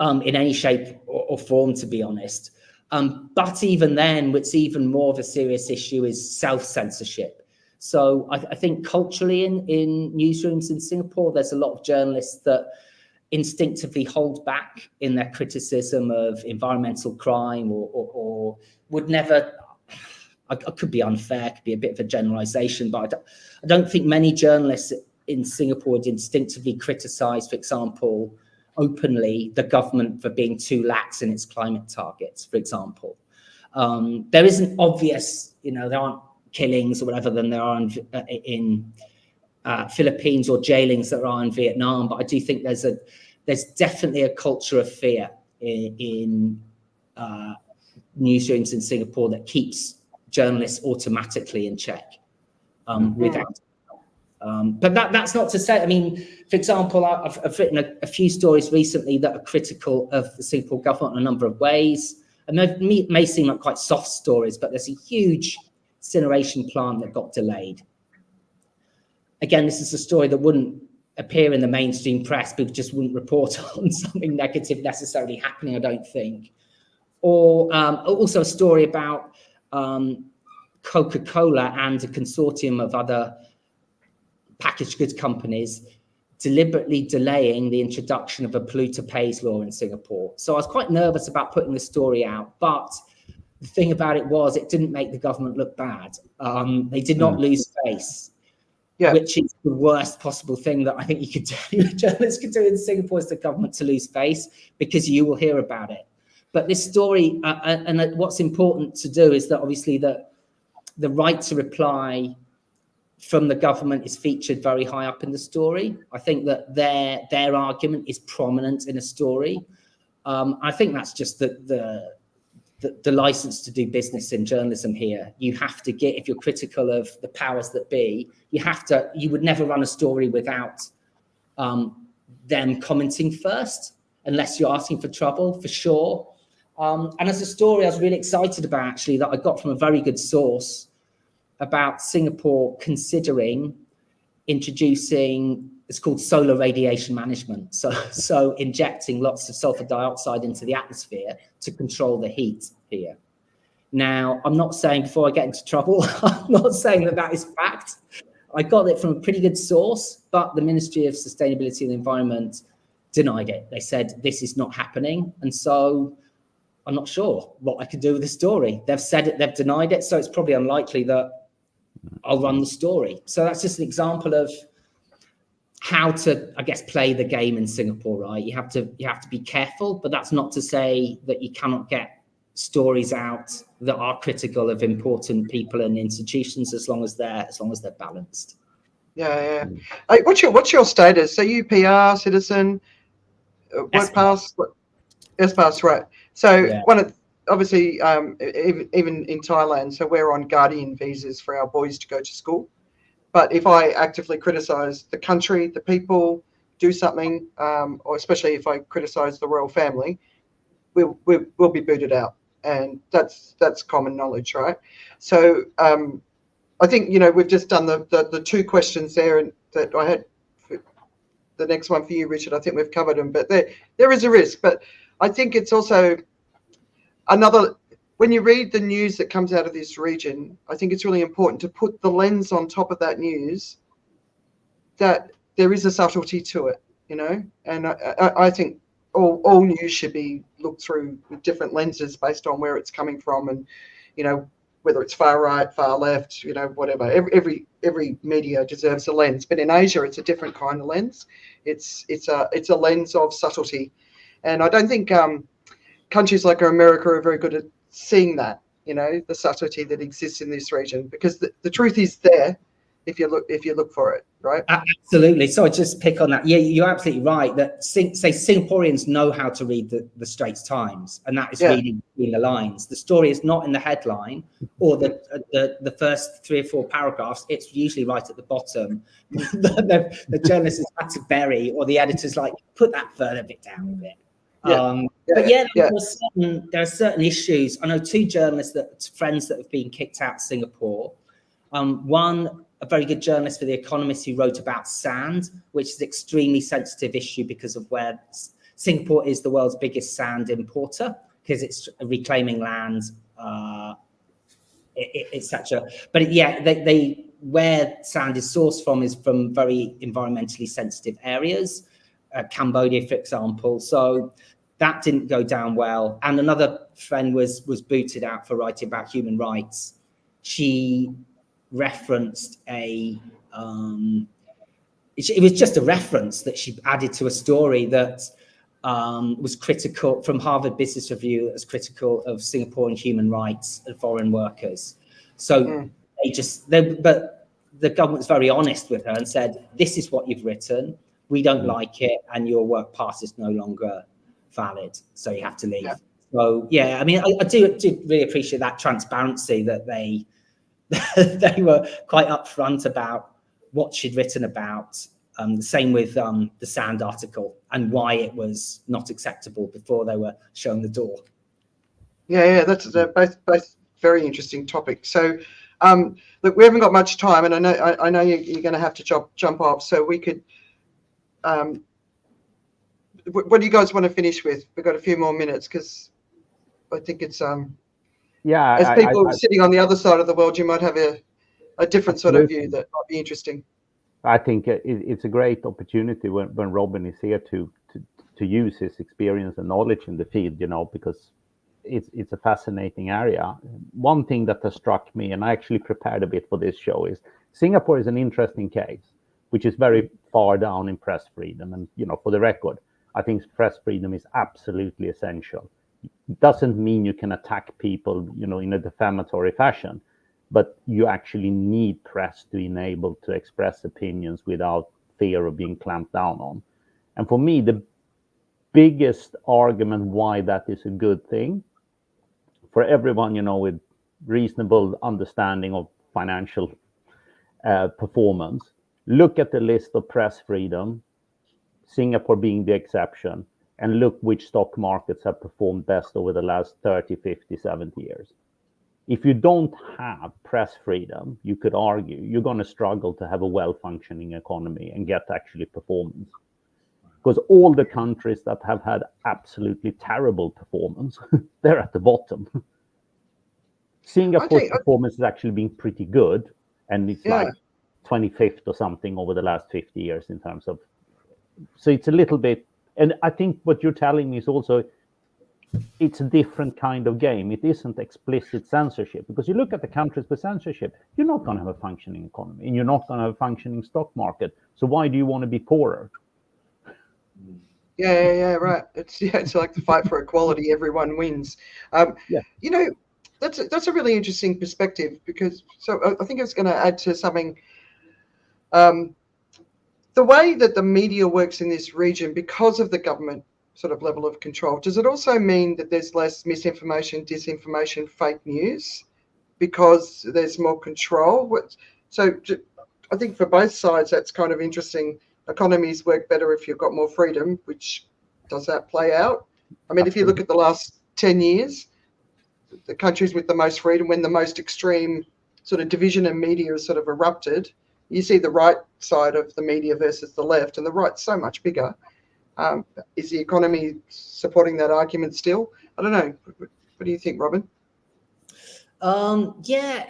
in any shape or form, to be honest. But even then, what's even more of a serious issue is self-censorship. So I think culturally in newsrooms in Singapore, there's a lot of journalists that instinctively hold back in their criticism of environmental crime or would never, I could be unfair, could be a bit of a generalization, but I don't think many journalists in Singapore would instinctively criticize, for example, openly the government for being too lax in its climate targets, for example. There isn't obvious, there aren't killings or whatever than there are in Philippines or jailings that are in Vietnam, but I do think there's definitely a culture of fear in newsrooms in Singapore that keeps journalists automatically in check without. But that's not to say, I mean, for example, I've written a few stories recently that are critical of the Singapore government in a number of ways. And they may seem like quite soft stories, but there's a huge incineration plant that got delayed. Again, this is a story that wouldn't appear in the mainstream press. People just wouldn't report on something negative necessarily happening, I don't think. Or also a story about Coca-Cola and a consortium of other packaged goods companies deliberately delaying the introduction of a polluter pays law in Singapore. So I was quite nervous about putting the story out, but the thing about it was it didn't make the government look bad. They did not lose face, which is the worst possible thing that I think you could do, journalists could do in Singapore, is the government to lose face, because you will hear about it. But this story, and what's important to do is that obviously the right to reply from the government is featured very high up in the story. I think that their argument is prominent in a story. I think that's just the license to do business in journalism here. You have to get, if you're critical of the powers that be, you would never run a story without them commenting first, unless you're asking for trouble, for sure. And as a story I was really excited about, actually, that I got from a very good source, about Singapore considering introducing, it's called solar radiation management. So injecting lots of sulfur dioxide into the atmosphere to control the heat here. Now, I'm not saying, before I get into trouble, I'm not saying that is fact. I got it from a pretty good source, but the Ministry of Sustainability and the Environment denied it. They said this is not happening. And so I'm not sure what I could do with the story. They've said it, they've denied it. So it's probably unlikely that I'll run the story. So that's just an example of how to, I guess, play the game in Singapore, right? You have to be careful, but that's not to say that you cannot get stories out that are critical of important people and institutions, as long as they're balanced. Yeah. Hey, what's your status? So you PR, citizen, work pass, S-pass, right? So Yeah. obviously, even in Thailand, so we're on guardian visas for our boys to go to school. But if I actively criticise the country, the people, do something, or especially if I criticise the royal family, we'll be booted out, and that's common knowledge, right? So I think we've just done the two questions there, and that I had. The next one for you, Richard, I think we've covered them, but there is a risk. But I think it's also another. When you read the news that comes out of this region, I think it's really important to put the lens on top of that news that there is a subtlety to it, and I think all news should be looked through with different lenses based on where it's coming from, and whether it's far right, far left, whatever. Every media deserves a lens, but in Asia it's a different kind of lens. It's a lens of subtlety, and I don't think countries like America are very good at seeing that, the subtlety that exists in this region, because the truth is there if you look for it, right? Absolutely. So I just pick on that. Yeah, you're absolutely right that Singaporeans know how to read the Straits Times, and that is reading between the lines. The story is not in the headline or the first 3 or 4 paragraphs. It's usually right at the bottom. The journalist has had to bury, or the editor's like, put that further bit down a bit. There are certain issues. I know 2 friends that have been kicked out of Singapore. One, a very good journalist for The Economist, who wrote about sand, which is an extremely sensitive issue because of where Singapore is the world's biggest sand importer, because it's reclaiming land, etc. But where sand is sourced from is from very environmentally sensitive areas, Cambodia, for example. So that didn't go down well. And another friend was booted out for writing about human rights. She referenced it was just a reference that she added to a story that was critical, from Harvard Business Review, that was critical of Singaporean human rights and foreign workers. So but the government was very honest with her and said, this is what you've written, we don't like it, and your work pass is no longer valid, so you have to leave. So I mean, I do really appreciate that transparency, that they were quite upfront about what she'd written about. The same with the sand article, and why it was not acceptable before they were shown the door. That's both very interesting topics. So look, we haven't got much time, and I know you're going to have to jump off, so we could what do you guys want to finish with? We've got a few more minutes, because I think it's as people sitting on the other side of the world, you might have a different sort of view that might be interesting. I think it's a great opportunity when Robin is here to use his experience and knowledge in the field, because it's a fascinating area. One thing that has struck me, and I actually prepared a bit for this show, is Singapore is an interesting case, which is very far down in press freedom. And, for the record, I think press freedom is absolutely essential. It doesn't mean you can attack people, in a defamatory fashion, but you actually need press to enable to express opinions without fear of being clamped down on. And for me, the biggest argument why that is a good thing for everyone, with reasonable understanding of financial performance, look at the list of press freedom, Singapore being the exception, and look which stock markets have performed best over the last 30, 50, 70 years. if you don't have press freedom, you could argue you're going to struggle to have a well-functioning economy and get actually performance. Because all the countries that have had absolutely terrible performance, they're at the bottom. Singapore's performance has actually been pretty good, and it's like 25th or something over the last 50 years in terms of. So it's a little bit, and I think what you're telling me is also, it's a different kind of game. It isn't explicit censorship, because you look at the countries with censorship, you're not going to have a functioning economy, and you're not going to have a functioning stock market. So why do you want to be poorer? Yeah, right. It's like the fight for equality. Everyone wins. You know, that's a really interesting perspective, because I think it's going to add to something. The way that the media works in this region, because of the government sort of level of control, does it also mean that there's less misinformation, disinformation, fake news, because there's more control? So I think for both sides, that's kind of interesting. Economies work better if you've got more freedom, which does that play out? I mean, if you look at the last 10 years, the countries with the most freedom, when the most extreme sort of division in media has sort of erupted, you see the right side of the media versus the left, and the right's so much bigger. Is the economy supporting that argument still? I don't know. What do you think, Robin? Yeah,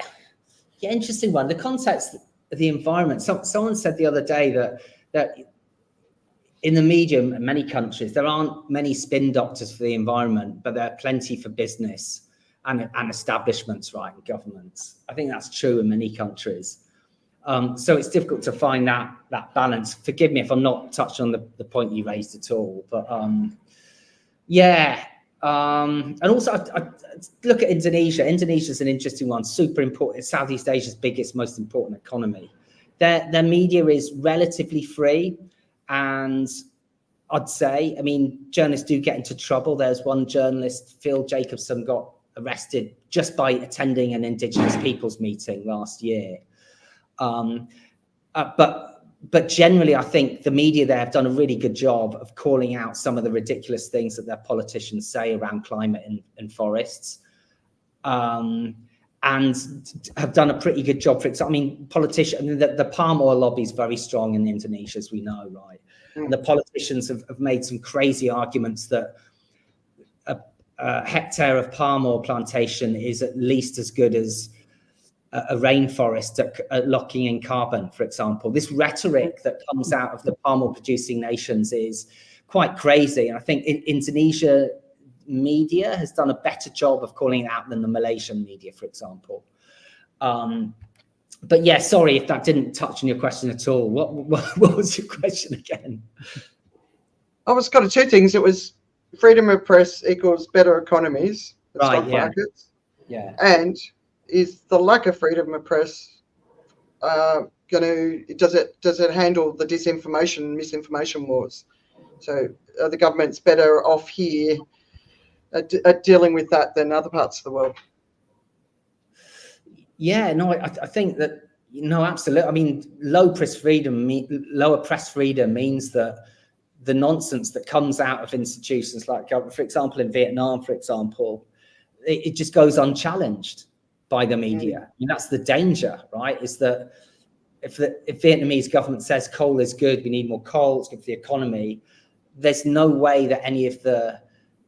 interesting one. The context of the environment. Someone said the other day that in the media, in many countries, there aren't many spin doctors for the environment, but there are plenty for business and establishments, right, and governments. I think that's true in many countries. So it's difficult to find that balance. Forgive me if I'm not touched on the point you raised at all, but and also I look at Indonesia. Indonesia's an interesting one, super important. It's Southeast Asia's biggest, most important economy. Their media is relatively free, and I'd say, I mean, journalists do get into trouble. There's one journalist, Phil Jacobson, got arrested just by attending an Indigenous peoples meeting last year. But generally, I think the media there have done a really good job of calling out some of the ridiculous things that their politicians say around climate and forests, and have done a pretty good job. For example, I mean, the palm oil lobby is very strong in Indonesia, as we know, right? And the politicians have made some crazy arguments that a hectare of palm oil plantation is at least as good as a rainforest at locking in carbon, for example. This rhetoric that comes out of the palm oil producing nations is quite crazy. And I think Indonesia media has done a better job of calling it out than the Malaysian media, for example. But yeah, sorry if that didn't touch on your question at all. What was your question again? I was kind of two things. It was freedom of press equals better economies, stock markets. Yeah. And is the lack of freedom of press does it handle the disinformation, misinformation wars? So are the governments better off here at dealing with that than other parts of the world? Yeah, no, I think that, absolutely. I mean, lower press freedom means that the nonsense that comes out of institutions like, for example, in Vietnam, for example, it just goes unchallenged by the media. I mean, that's the danger, right? Is that if Vietnamese government says coal is good, we need more coal, it's good for the economy, there's no way that any of the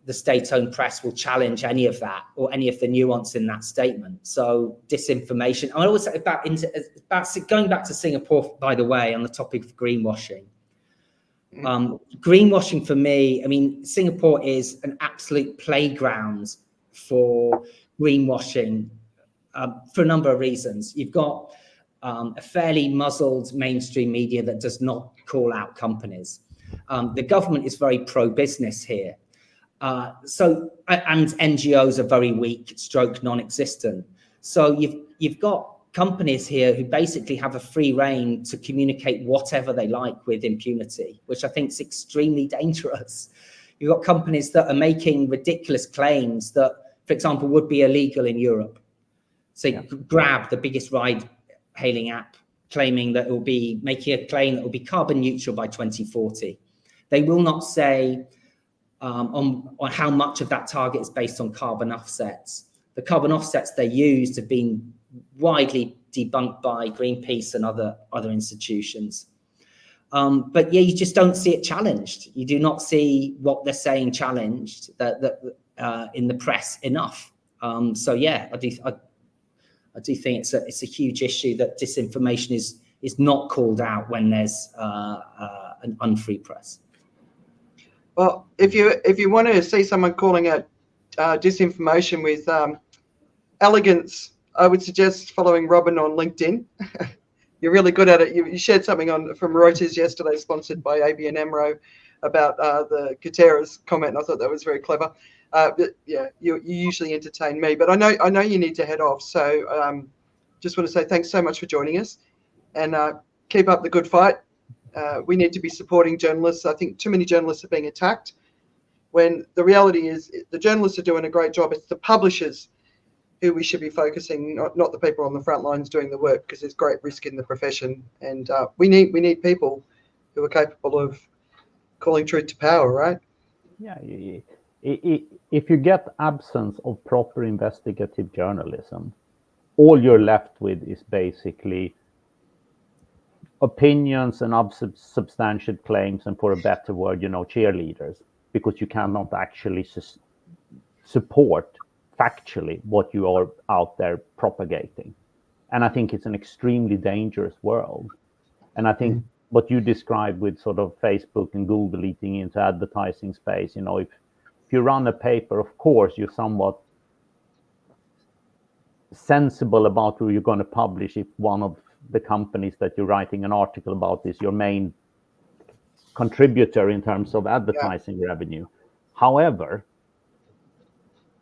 state-owned press will challenge any of that or any of the nuance in that statement. So disinformation. I always say about going back to Singapore, by the way, on the topic of greenwashing. Greenwashing for me, I mean, Singapore is an absolute playground for greenwashing for a number of reasons. You've got a fairly muzzled mainstream media that does not call out companies. The government is very pro-business here. And NGOs are very weak, stroke non-existent. So you've got companies here who basically have a free rein to communicate whatever they like with impunity, which I think is extremely dangerous. You've got companies that are making ridiculous claims that, for example, would be illegal in Europe. So Grab, the biggest ride-hailing app, claiming that it will be making a claim that will be carbon neutral by 2040. They will not say on how much of that target is based on carbon offsets. the carbon offsets they used have been widely debunked by Greenpeace and other institutions. But yeah, you just don't see it challenged. You do not see what they're saying challenged in the press enough. So yeah, I do think it's a huge issue that disinformation is not called out when there's an unfree press. Well, if you want to see someone calling out disinformation with elegance, I would suggest following Robin on LinkedIn. You're really good at it. You shared something from Reuters yesterday, sponsored by ABN AMRO, about the Gutierrez comment, and I thought that was very clever. But yeah, you usually entertain me, but I know you need to head off. So just want to say thanks so much for joining us, and keep up the good fight. We need to be supporting journalists. I think too many journalists are being attacked, when the reality is the journalists are doing a great job. It's the publishers who we should be focusing, not the people on the front lines doing the work, because there's great risk in the profession, and we need people who are capable of calling truth to power, right? Yeah, if you get absence of proper investigative journalism, all you're left with is basically opinions and unsubstantiated claims, and for a better word, cheerleaders, because you cannot actually support factually what you are out there propagating. And I think it's an extremely dangerous world. And I think what you described with sort of Facebook and Google eating into advertising space, if you run a paper, of course, you're somewhat sensible about who you're going to publish if one of the companies that you're writing an article about is your main contributor in terms of advertising revenue. However,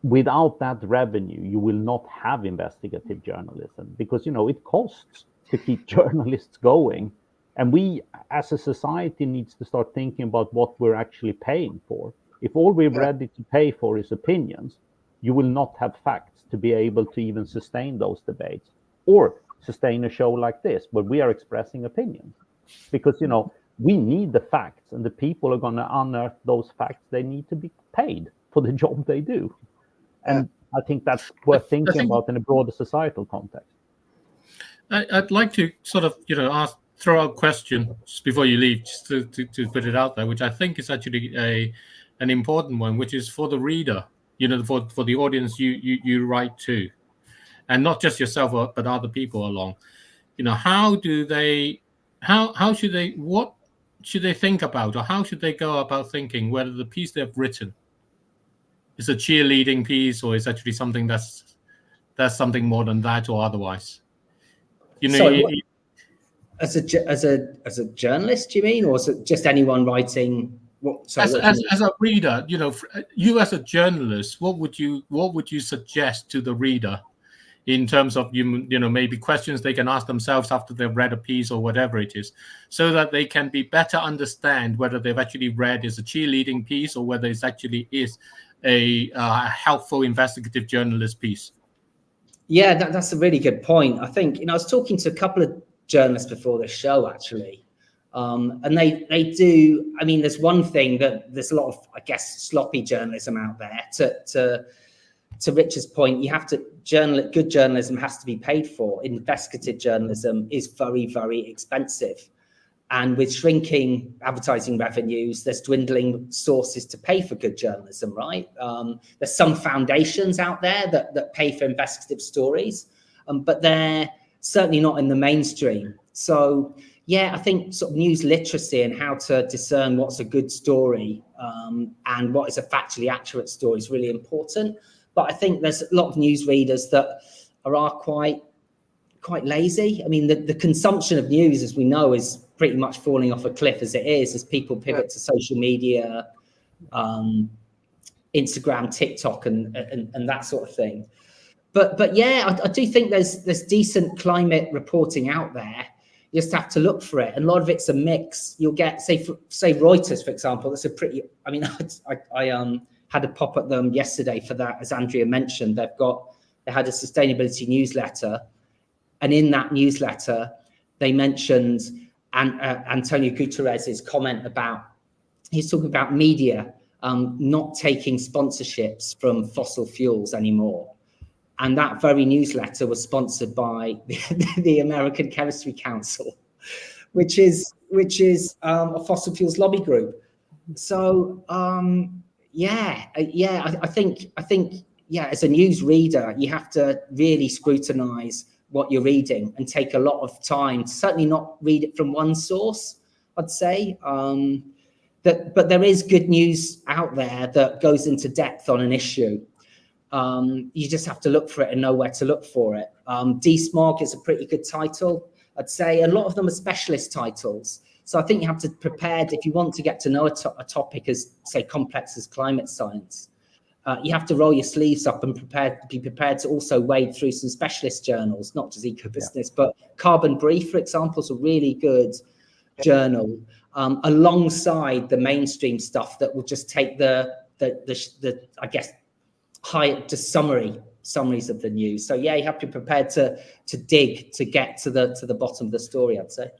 without that revenue, you will not have investigative journalism, because it costs to keep journalists going, and we as a society needs to start thinking about what we're actually paying for. If all we're ready to pay for is opinions, you will not have facts to be able to even sustain those debates or sustain a show like this where we are expressing opinions, because we need the facts, and the people are going to unearth those facts. They need to be paid for the job they do. And I think that's worth thinking about in a broader societal context. I'd like to sort of, throw out questions before you leave, just to put it out there, which I think is actually an important one, which is for the reader, for the audience you write to, and not just yourself, but other people along. What should they think about, or how should they go about thinking whether the piece they've written is a cheerleading piece, or is actually something that's something more than that, or otherwise? As a journalist, do you mean, or is it just anyone writing? As a reader, you as a journalist, what would you suggest to the reader in terms of maybe questions they can ask themselves after they've read a piece or whatever it is, so that they can be better understand whether they've actually read is a cheerleading piece or whether it actually is a helpful investigative journalist piece? Yeah, that's a really good point. I think I was talking to a couple of journalists before the show, actually, and they do. I mean, there's one thing that there's a lot of, I guess, sloppy journalism out there. To Richard's point, you have to good journalism has to be paid for. Investigative journalism is very, very expensive. And with shrinking advertising revenues, there's dwindling sources to pay for good journalism, right? There's some foundations out there that pay for investigative stories, but they're certainly not in the mainstream. So, yeah, I think sort of news literacy and how to discern what's a good story and what is a factually accurate story is really important. But I think there's a lot of news readers that are quite lazy. I mean, the consumption of news, as we know, is pretty much falling off a cliff as it is, as people pivot to social media, Instagram, TikTok, and that sort of thing. But yeah, I do think there's decent climate reporting out there. You just have to look for it, and a lot of it's a mix. You'll get, say Reuters, for example. That's a pretty. I mean, I had a pop at them yesterday for that, as Andrea mentioned. They had a sustainability newsletter, and in that newsletter, they mentioned Antonio Guterres' comment about, he's talking about media not taking sponsorships from fossil fuels anymore. And that very newsletter was sponsored by the American Chemistry Council, which is a fossil fuels lobby group. So I think as a news reader, you have to really scrutinize what you're reading and take a lot of time to certainly not read it from one source, I'd say. But there is good news out there that goes into depth on an issue. You just have to look for it and know where to look for it. Desmog is a pretty good title. I'd say a lot of them are specialist titles. So I think you have to prepare, if you want to get to know a topic as, say, complex as climate science, you have to roll your sleeves up and be prepared to also wade through some specialist journals, not just Eco-Business, but Carbon Brief, for example, is a really good journal, alongside the mainstream stuff that will just take the I guess, just summaries of the news. So yeah, you have to be prepared to dig to get to the bottom of the story, I'd say.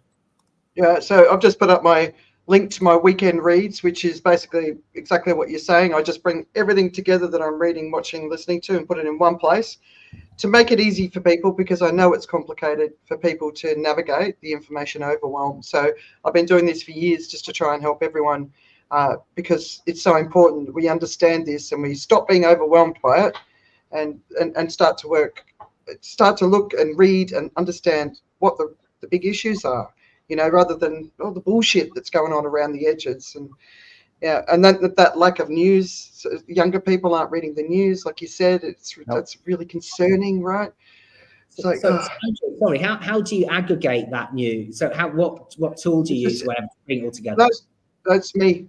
Yeah, so I've just put up my link to my weekend reads, which is basically exactly what you're saying. I just bring everything together that I'm reading, watching, listening to, and put it in one place to make it easy for people, because I know it's complicated for people to navigate the information overwhelm. So I've been doing this for years just to try and help everyone, because it's so important that we understand this and we stop being overwhelmed by it, and start to look and read and understand what the big issues are, rather than all the bullshit that's going on around the edges. And yeah, and that lack of news, so younger people aren't reading the news, like you said. That's really concerning, right? Sorry, how do you aggregate that news? So what tool do you use where to bring it all together? That's me.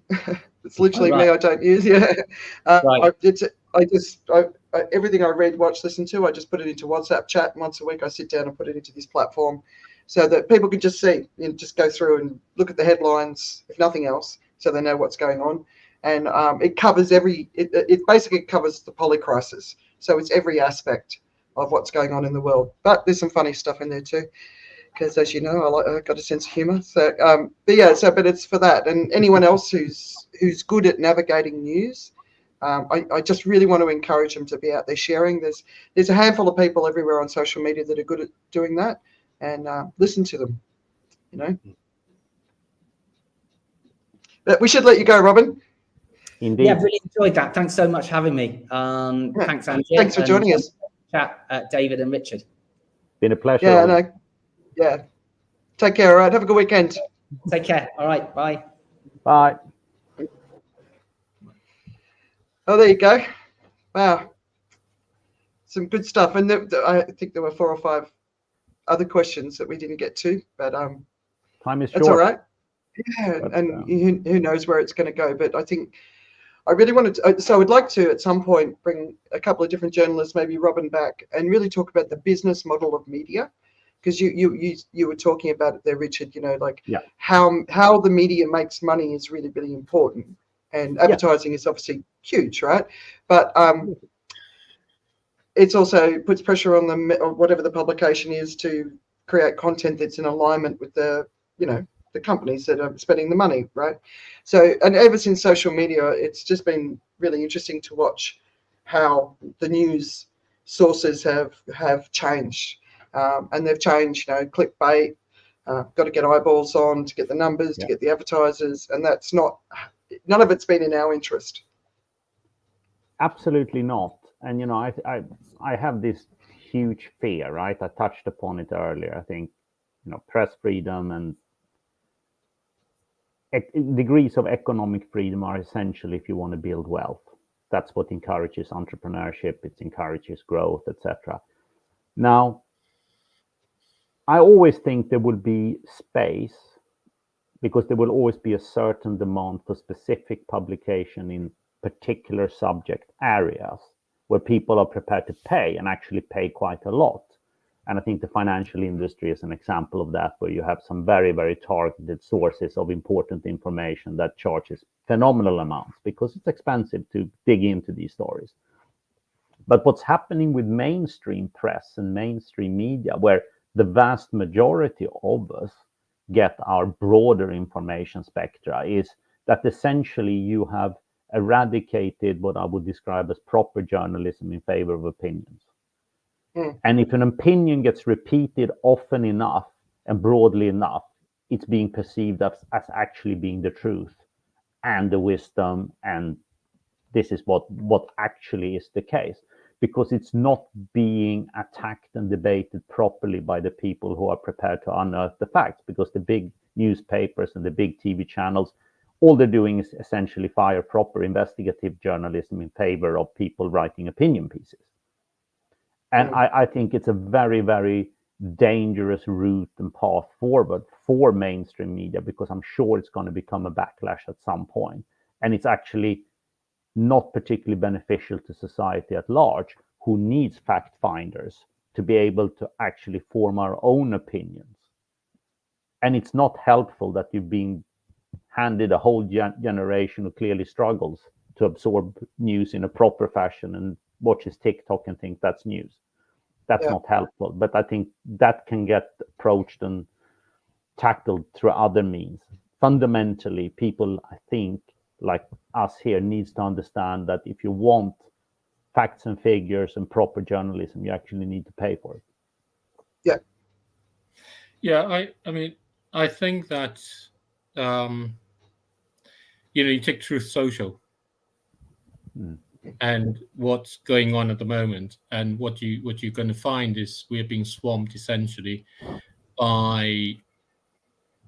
It's literally me. I don't use. Yeah, right. Everything I read, watch, listen to, I just put it into WhatsApp chat. Once a week, I sit down and put it into this platform, so that people can just see, just go through and look at the headlines, if nothing else, so they know what's going on. And it covers it basically covers the polycrisis. So it's every aspect of what's going on in the world. But there's some funny stuff in there too, because as you know, I got a sense of humor. So, but it's for that. And anyone else who's good at navigating news, I just really want to encourage them to be out there sharing. There's a handful of people everywhere on social media that are good at doing that, and listen to them, But we should let you go, Robin. Indeed. Yeah, I've really enjoyed that. Thanks so much for having me. Thanks, Andrea. Thanks for joining us. Chat, David and Richard. Been a pleasure. Yeah. Take care. All right. Have a good weekend. Take care. All right. Bye. Bye. Oh, there you go. Wow. Some good stuff. And I think there were 4 or 5 other questions that we didn't get to, but time is short. That's all right. Yeah, but, and who knows where it's going to go. But I think I really wanted to, so I would like to at some point bring a couple of different journalists, maybe Robin, back and really talk about the business model of media, because you were talking about it there, Richard. How the media makes money is really, really important, and advertising is obviously huge, right? But it's also puts pressure on them, or whatever the publication is, to create content that's in alignment with the companies that are spending the money, right? So, and ever since social media, it's just been really interesting to watch how the news sources have changed, and they've changed. Clickbait, got to get eyeballs on to get the numbers, to get the advertisers, and none of it's been in our interest. Absolutely not. And I have this huge fear, right? I touched upon it earlier. I think press freedom and degrees of economic freedom are essential if you want to build wealth. That's what encourages entrepreneurship. It encourages growth, etc. Now, I always think there will be space, because there will always be a certain demand for specific publication in particular subject areas where people are prepared to pay, and actually pay quite a lot. And I think the financial industry is an example of that, where you have some very, very targeted sources of important information that charges phenomenal amounts because it's expensive to dig into these stories. But what's happening with mainstream press and mainstream media, where the vast majority of us get our broader information spectra, is that essentially you have eradicated what I would describe as proper journalism in favor of opinions. And if an opinion gets repeated often enough and broadly enough, it's being perceived as actually being the truth and the wisdom, and this is what actually is the case, because it's not being attacked and debated properly by the people who are prepared to unearth the facts, because the big newspapers and the big TV channels, all they're doing is essentially fire proper investigative journalism in favor of people writing opinion pieces. And I think it's a very, very dangerous route and path forward for mainstream media, because I'm sure it's going to become a backlash at some point. And it's actually not particularly beneficial to society at large, who needs fact finders to be able to actually form our own opinions. And it's not helpful that you've been handed a whole generation who clearly struggles to absorb news in a proper fashion and watches TikTok and think that's news. That's not helpful. But I think that can get approached and tackled through other means. Fundamentally, people, I think, like us here, needs to understand that if you want facts and figures and proper journalism, you actually need to pay for it. Yeah, I mean, I think that you take Truth Social and what's going on at the moment, and what you're going to find is we're being swamped essentially by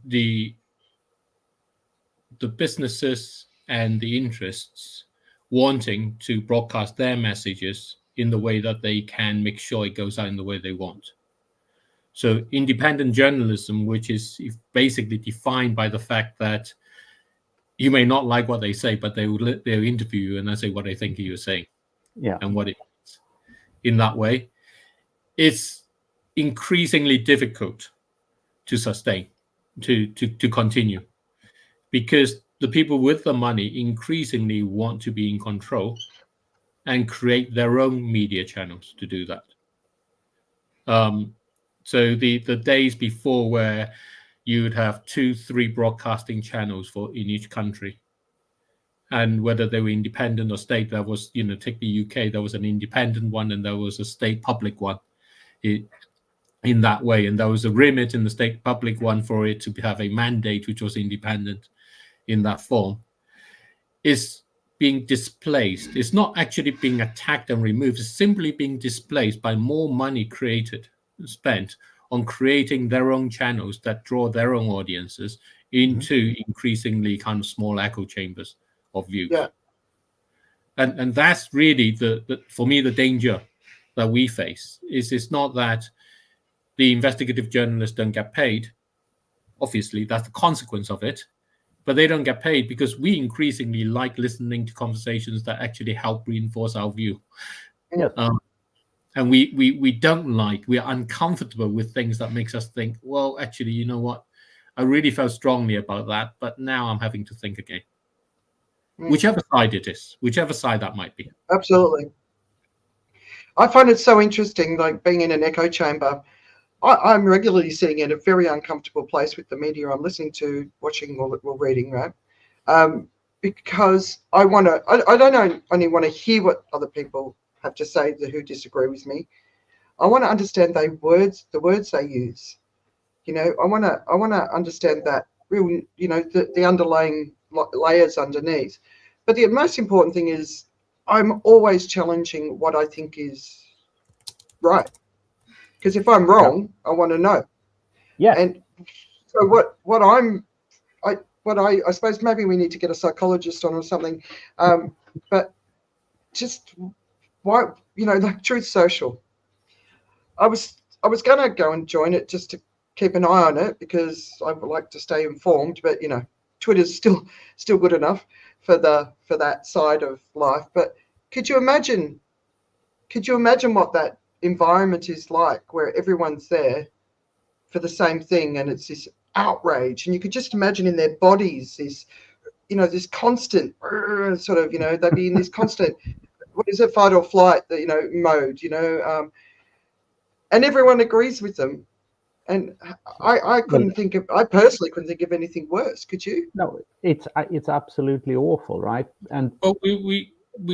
the businesses and the interests wanting to broadcast their messages in the way that they can make sure it goes out in the way they want. So independent journalism, which is basically defined by the fact that you may not like what they say, but they'll interview you and they say what they think you're saying, and what it means. In that way, it's increasingly difficult to sustain, to continue, because the people with the money increasingly want to be in control and create their own media channels to do that. So the days before where you would have 2-3 broadcasting channels in each country, and whether they were independent or state, there was, take the UK, there was an independent one and there was a state public one in that way. And there was a remit in the state public one for it to have a mandate which was independent in that form, is being displaced. It's not actually being attacked and removed. It's simply being displaced by more money spent on creating their own channels that draw their own audiences into increasingly kind of small echo chambers of views. And that's really for me the danger that we face. It's not that the investigative journalists don't get paid. Obviously, that's the consequence of it. But they don't get paid because we increasingly like listening to conversations that actually help reinforce our view. And we we're uncomfortable with things that makes us think, well, actually, you know what? I really felt strongly about that, but now I'm having to think again. Whichever side it is, whichever side that might be. Absolutely. I find it so interesting, like being in an echo chamber. I'm regularly sitting in a very uncomfortable place with the media I'm listening to, watching or reading, right? Because I don't only want to hear what other people have to say who disagree with me. I want to understand the words they use. I want to understand that real, the underlying layers underneath. But the most important thing is I'm always challenging what I think is right. Because if I'm wrong, I want to know. And so I suppose maybe we need to get a psychologist on or something. But just why, like Truth Social. I was going to go and join it just to keep an eye on it because I would like to stay informed. But Twitter's still good enough for that side of life. But could you imagine what that environment is like, where everyone's there for the same thing, and it's this outrage, and you could just imagine in their bodies this constant sort of they'd be in this constant fight or flight mode, and everyone agrees with them. And I personally couldn't think of anything worse. Could you? No, it's absolutely awful, right? And we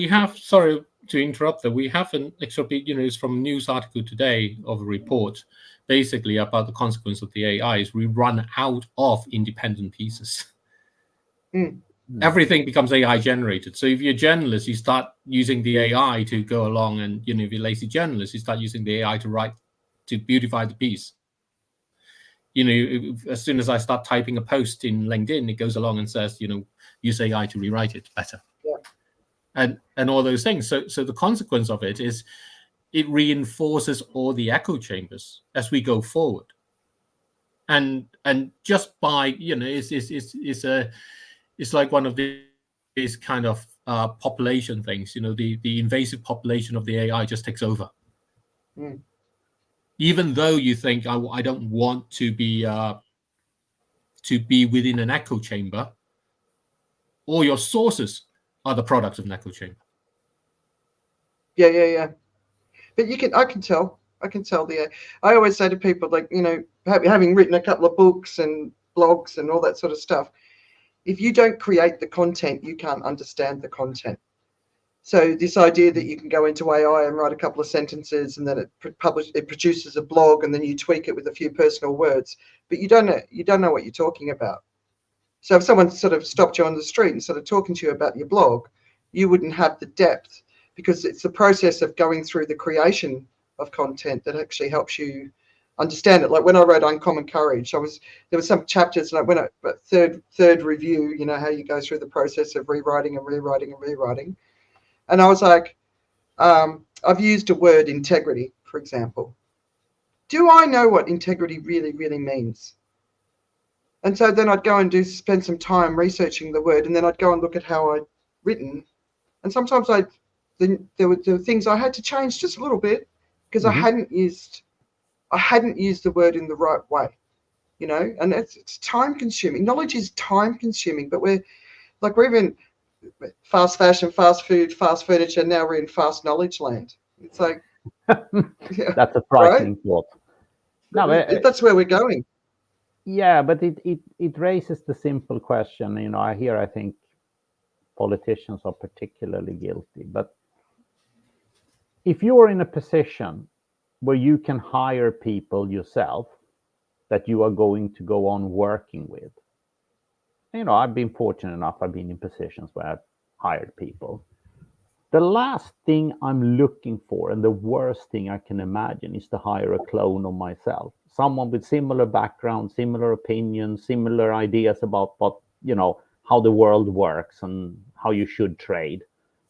have, sorry, to interrupt that, we have an extra, it's from a news article today of a report basically about the consequence of the AI is we run out of independent pieces. Everything becomes AI generated. So if you're a journalist, you start using the AI to go along, and if you're a lazy journalist, you start using the AI to beautify the piece. As soon as I start typing a post in LinkedIn, it goes along and says, use AI to rewrite it better. And all those things. So the consequence of it is it reinforces all the echo chambers as we go forward. And just by it's like one of these kind of population things. The invasive population of the AI just takes over. Even though you think I don't want to be within an echo chamber, all your sources are the product of an echo chamber. Yeah. But I can tell I always say to people, like, having written a couple of books and blogs and all that sort of stuff, if you don't create the content, you can't understand the content. So this idea that you can go into AI and write a couple of sentences and then it produces a blog and then you tweak it with a few personal words, but you don't know what you're talking about. So if someone sort of stopped you on the street and started talking to you about your blog, you wouldn't have the depth, because it's the process of going through the creation of content that actually helps you understand it. Like when I wrote Uncommon Courage, there were some chapters, like when third review, how you go through the process of rewriting and rewriting and rewriting. And I was like, I've used a word, integrity, for example. Do I know what integrity really, really means? And so then I'd go and spend some time researching the word, and then I'd go and look at how I'd written. And sometimes there were things I had to change just a little bit because I hadn't used the word in the right way, and it's time consuming. Knowledge is time consuming, but we're in fast fashion, fast food, fast furniture. Now we're in fast knowledge land. It's like, that's a frightening thought. No, that's where we're going. Yeah, but it raises the simple question. I think politicians are particularly guilty. But if you're in a position where you can hire people yourself that you are going to go on working with, I've been fortunate enough. I've been in positions where I've hired people. The last thing I'm looking for, and the worst thing I can imagine, is to hire a clone of myself. Someone with similar background, similar opinions, similar ideas about what, how the world works and how you should trade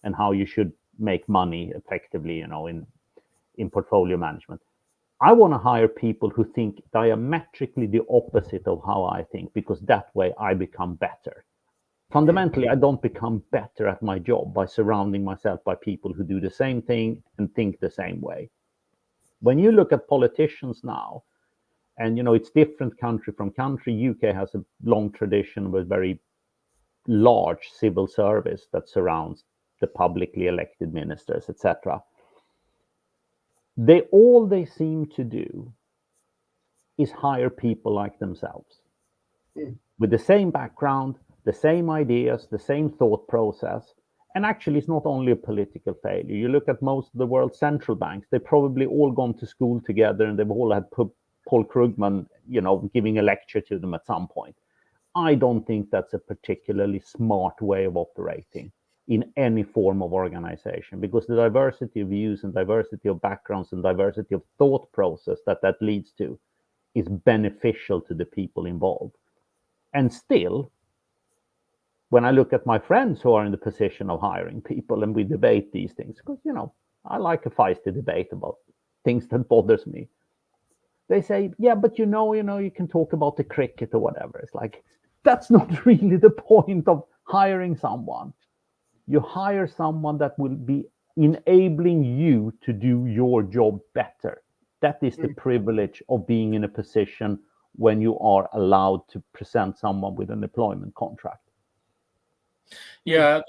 and how you should make money effectively, in portfolio management. I want to hire people who think diametrically the opposite of how I think, because that way I become better. Fundamentally, I don't become better at my job by surrounding myself by people who do the same thing and think the same way. When you look at politicians now, and it's different country from country. UK has a long tradition with very large civil service that surrounds the publicly elected ministers, etc. All they seem to do is hire people like themselves with the same background, the same ideas, the same thought process. And actually, it's not only a political failure. You look at most of the world's central banks, they've probably all gone to school together and they've all had Paul Krugman, giving a lecture to them at some point. I don't think that's a particularly smart way of operating in any form of organization, because the diversity of views and diversity of backgrounds and diversity of thought process that leads to is beneficial to the people involved. And still, when I look at my friends who are in the position of hiring people and we debate these things, because, I like a feisty debate about things that bothers me. They say, yeah, but you can talk about the cricket or whatever. It's like, that's not really the point of hiring someone. You hire someone that will be enabling you to do your job better. That is the privilege of being in a position when you are allowed to present someone with an employment contract. Yeah,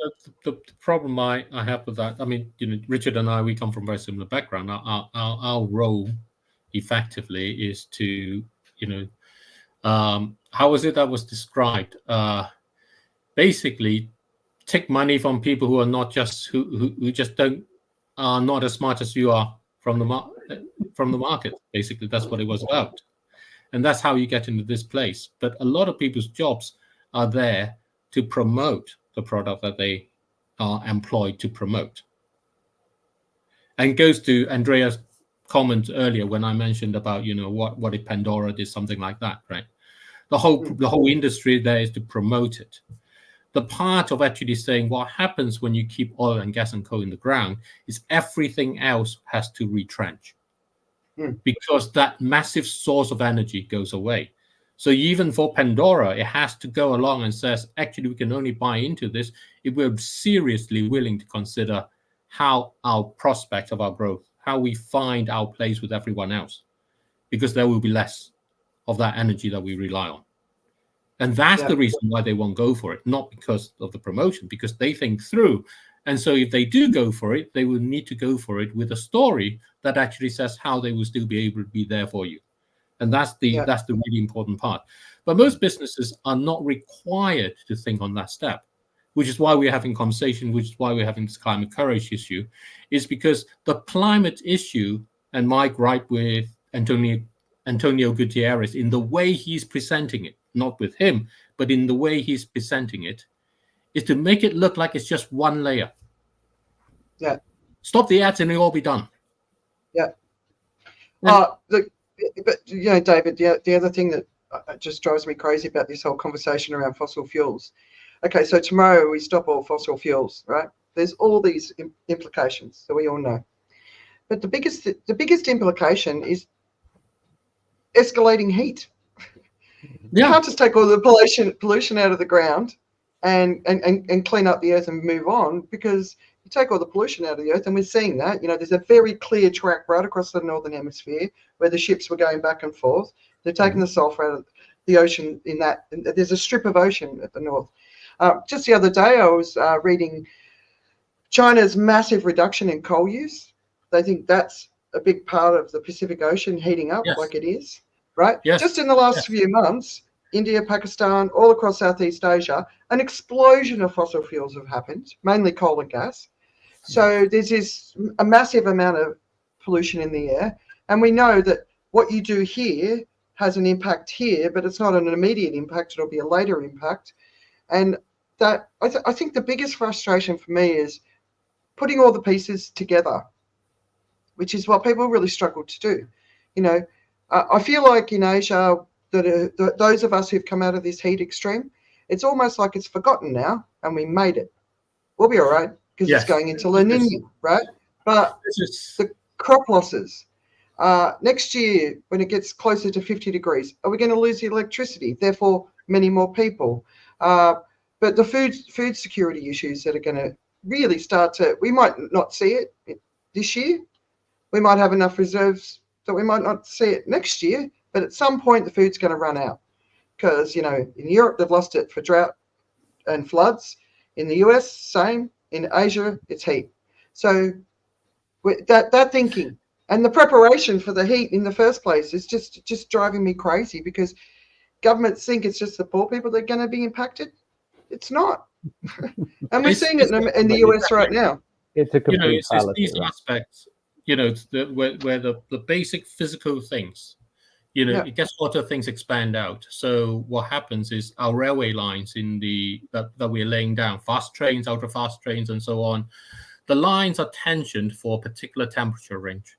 the problem I have with that, I mean, Richard and I, we come from very similar background. Our role effectively is to, how was it that was described? Basically, take money from people who are not just who just don't are not as smart as you are from the market. Basically, that's what it was about. And that's how you get into this place. But a lot of people's jobs are there to promote the product that they are employed to promote. And goes to Andrea's comment earlier when I mentioned about, what if Pandora did something like that, right? The whole industry there is to promote it. The part of actually saying what happens when you keep oil and gas and coal in the ground is everything else has to retrench. Because that massive source of energy goes away. So even for Pandora, it has to go along and says, actually, we can only buy into this if we're seriously willing to consider how our prospect of our growth, how we find our place with everyone else, because there will be less of that energy that we rely on. And that's the reason why they won't go for it, not because of the promotion, because they think through. And so if they do go for it, they will need to go for it with a story that actually says how they will still be able to be there for you. And that's the really important part. But most businesses are not required to think on that step, which is why we're having conversation, which is why we're having this climate courage issue, is because the climate issue, and Mike right with Antonio Gutierrez in the way he's presenting it, not with him, but in the way he's presenting it, is to make it look like it's just one layer. Yeah. Stop the ads and it'll all be done. Yeah. But David, the other thing that just drives me crazy about this whole conversation around fossil fuels. Okay, so tomorrow we stop all fossil fuels, right? There's all these implications that we all know. But the biggest implication is escalating heat. You can't just take all the pollution out of the ground and clean up the earth and move on, because you take all the pollution out of the earth, and we're seeing that. There's a very clear track right across the northern hemisphere where the ships were going back and forth. They're taking the sulfur out of the ocean and there's a strip of ocean at the north. Just the other day, I was reading China's massive reduction in coal use. They think that's a big part of the Pacific Ocean heating up like it is, right? Yes. Just in the last few months, India, Pakistan, all across Southeast Asia, an explosion of fossil fuels have happened, mainly coal and gas. So there's a massive amount of pollution in the air. And we know that what you do here has an impact here, but it's not an immediate impact. It'll be a later impact. And that I think the biggest frustration for me is putting all the pieces together, which is what people really struggle to do. I feel like in Asia, that those of us who've come out of this heat extreme, it's almost like it's forgotten now, and we made it. We'll be all right, because it's going into La Nina, right? But the crop losses, next year, when it gets closer to 50 degrees, are we going to lose the electricity? Therefore, many more people. But the food security issues that are going to really we might not see it this year. We might have enough reserves that we might not see it next year. But at some point, the food's going to run out, because, in Europe, they've lost it for drought and floods. In the US, same. In Asia, it's heat. So that thinking and the preparation for the heat in the first place is just driving me crazy, because governments think it's just the poor people that are going to be impacted. It's not. And we're seeing it in the US right now. It's a complete it's these aspects, where the basic physical things, it gets hotter, things expand out. So what happens is our railway lines that we're laying down, fast trains, ultra fast trains, and so on, the lines are tensioned for a particular temperature range.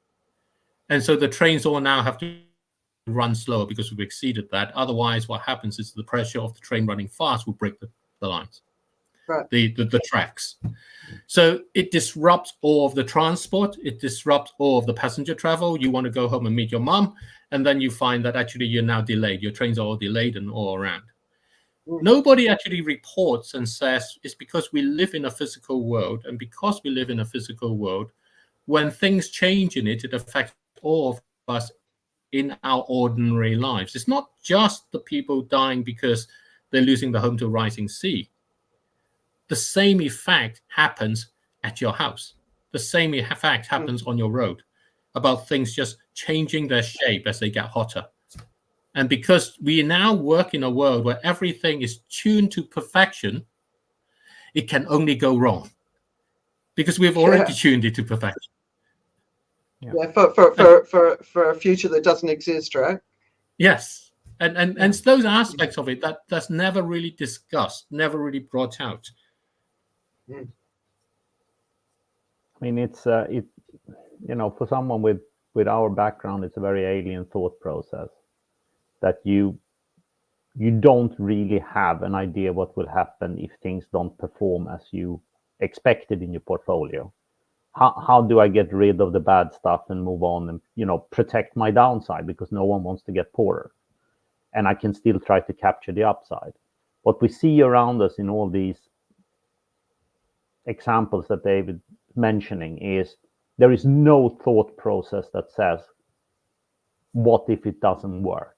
And so the trains all now have to run slower because we've exceeded that. Otherwise, what happens is the pressure of the train running fast will break the lines, right? The tracks. So it disrupts all of the transport. It disrupts all of the passenger travel. You want to go home and meet your mom, and then you find that actually you're now delayed. Your trains are all delayed and all around. Nobody actually reports and says it's because we live in a physical world, and because we live in a physical world, when things change in it, it affects all of us in our ordinary lives. It's not just the people dying because they're losing the home to a rising sea. The same effect happens at your house. The same effect happens on your road, about things just changing their shape as they get hotter. And because we now work in a world where everything is tuned to perfection, it can only go wrong. because we've already tuned it to perfection. Yeah, for a future that doesn't exist, right? Yes, and those aspects of it that's never really discussed, never really brought out. I mean, it's for someone with our background, it's a very alien thought process that you don't really have an idea what will happen if things don't perform as you expected in your portfolio. How do I get rid of the bad stuff and move on and protect my downside, because no one wants to get poorer, and I can still try to capture the upside. What we see around us in all these examples that David mentioning is there is no thought process that says, what if it doesn't work?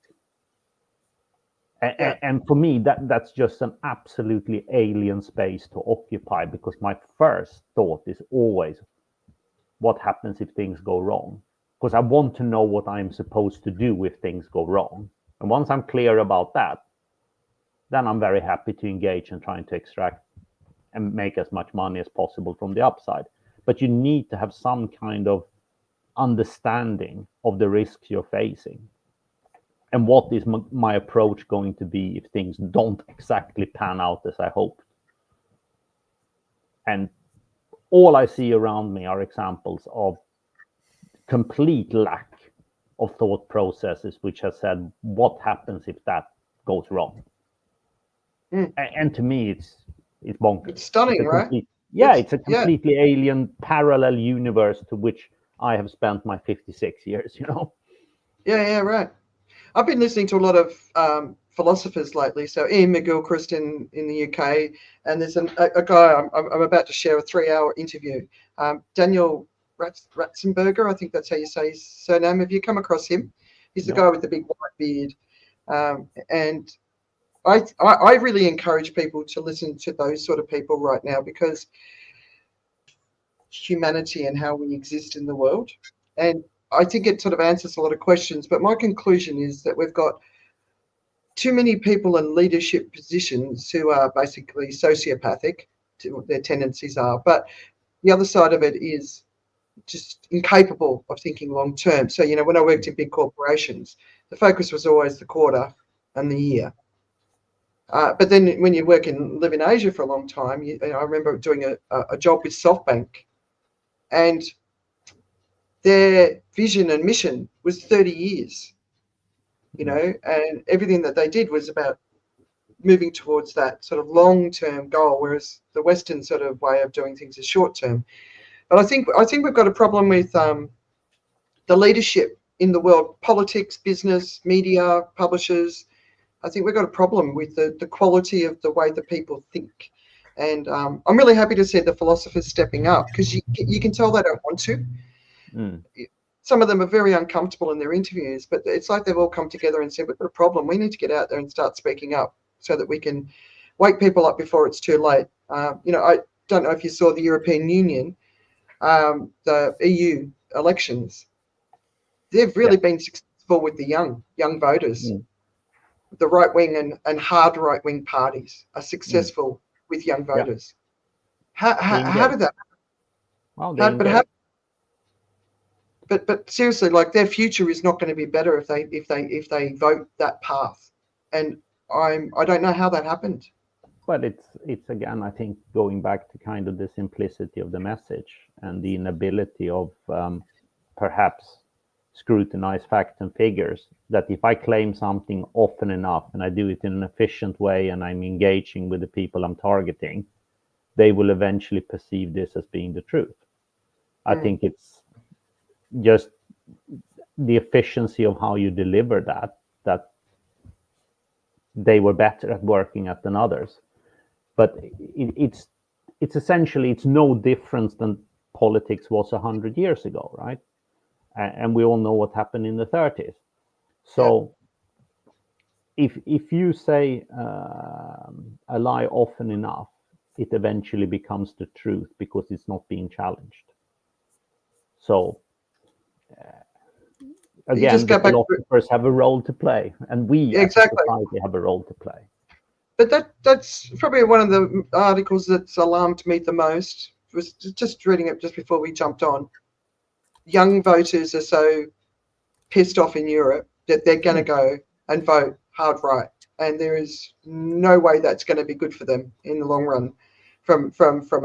And for me, that's just an absolutely alien space to occupy, because my first thought is always, what happens if things go wrong? Because I want to know what I'm supposed to do if things go wrong. And once I'm clear about that, then I'm very happy to engage in trying to extract and make as much money as possible from the upside. But you need to have some kind of understanding of the risks you're facing. And what is my approach going to be if things don't exactly pan out as I hoped? And all I see around me are examples of complete lack of thought processes, which has said, what happens if that goes wrong? And to me, it's bonkers. It's stunning, right? It's a completely alien parallel universe to which I have spent my 56 years, Yeah, right. I've been listening to a lot of philosophers lately. So Ian McGilchrist in the UK, and there's a guy I'm about to share a 3-hour interview. Daniel Ratzenberger, I think that's how you say his surname. Have you come across him? He's the guy with the big white beard. And I really encourage people to listen to those sort of people right now, because humanity and how we exist in the world. And I think it sort of answers a lot of questions. But my conclusion is that we've got too many people in leadership positions who are basically sociopathic, their tendencies are. But the other side of it is just incapable of thinking long term. So, when I worked in big corporations, the focus was always the quarter and the year. But then when you live in Asia for a long time, I remember doing a job with SoftBank, and their vision and mission was 30 years, and everything that they did was about moving towards that sort of long-term goal, whereas the Western sort of way of doing things is short-term. But I think we've got a problem with the leadership in the world, politics, business, media, publishers. I think we've got a problem with the quality of the way that people think. And I'm really happy to see the philosophers stepping up, because you can tell they don't want to. Some of them are very uncomfortable in their interviews, but it's like they've all come together and said, we've got a problem. We need to get out there and start speaking up so that we can wake people up before it's too late. I don't know if you saw the European Union, the EU elections. They've really been successful with the young voters. The right-wing and hard right-wing parties are successful with young voters. How did that happen? But seriously, like, their future is not going to be better if they vote that path. And I don't know how that happened. But it's again, I think, going back to kind of the simplicity of the message and the inability of perhaps scrutinize facts and figures, that if I claim something often enough and I do it in an efficient way and I'm engaging with the people I'm targeting, they will eventually perceive this as being the truth. I think it's just the efficiency of how you deliver that they were better at working at than others. But it's essentially, it's no difference than politics was 100 years ago, right? And we all know what happened in the 30s. So if you say a lie often enough, it eventually becomes the truth because it's not being challenged. So again, the philosophers have a role to play, and we as a society have a role to play. But that's probably one of the articles that's alarmed me the most was just reading it just before we jumped on. Young voters are so pissed off in Europe that they're going to go and vote hard right, and there is no way that's going to be good for them in the long run. From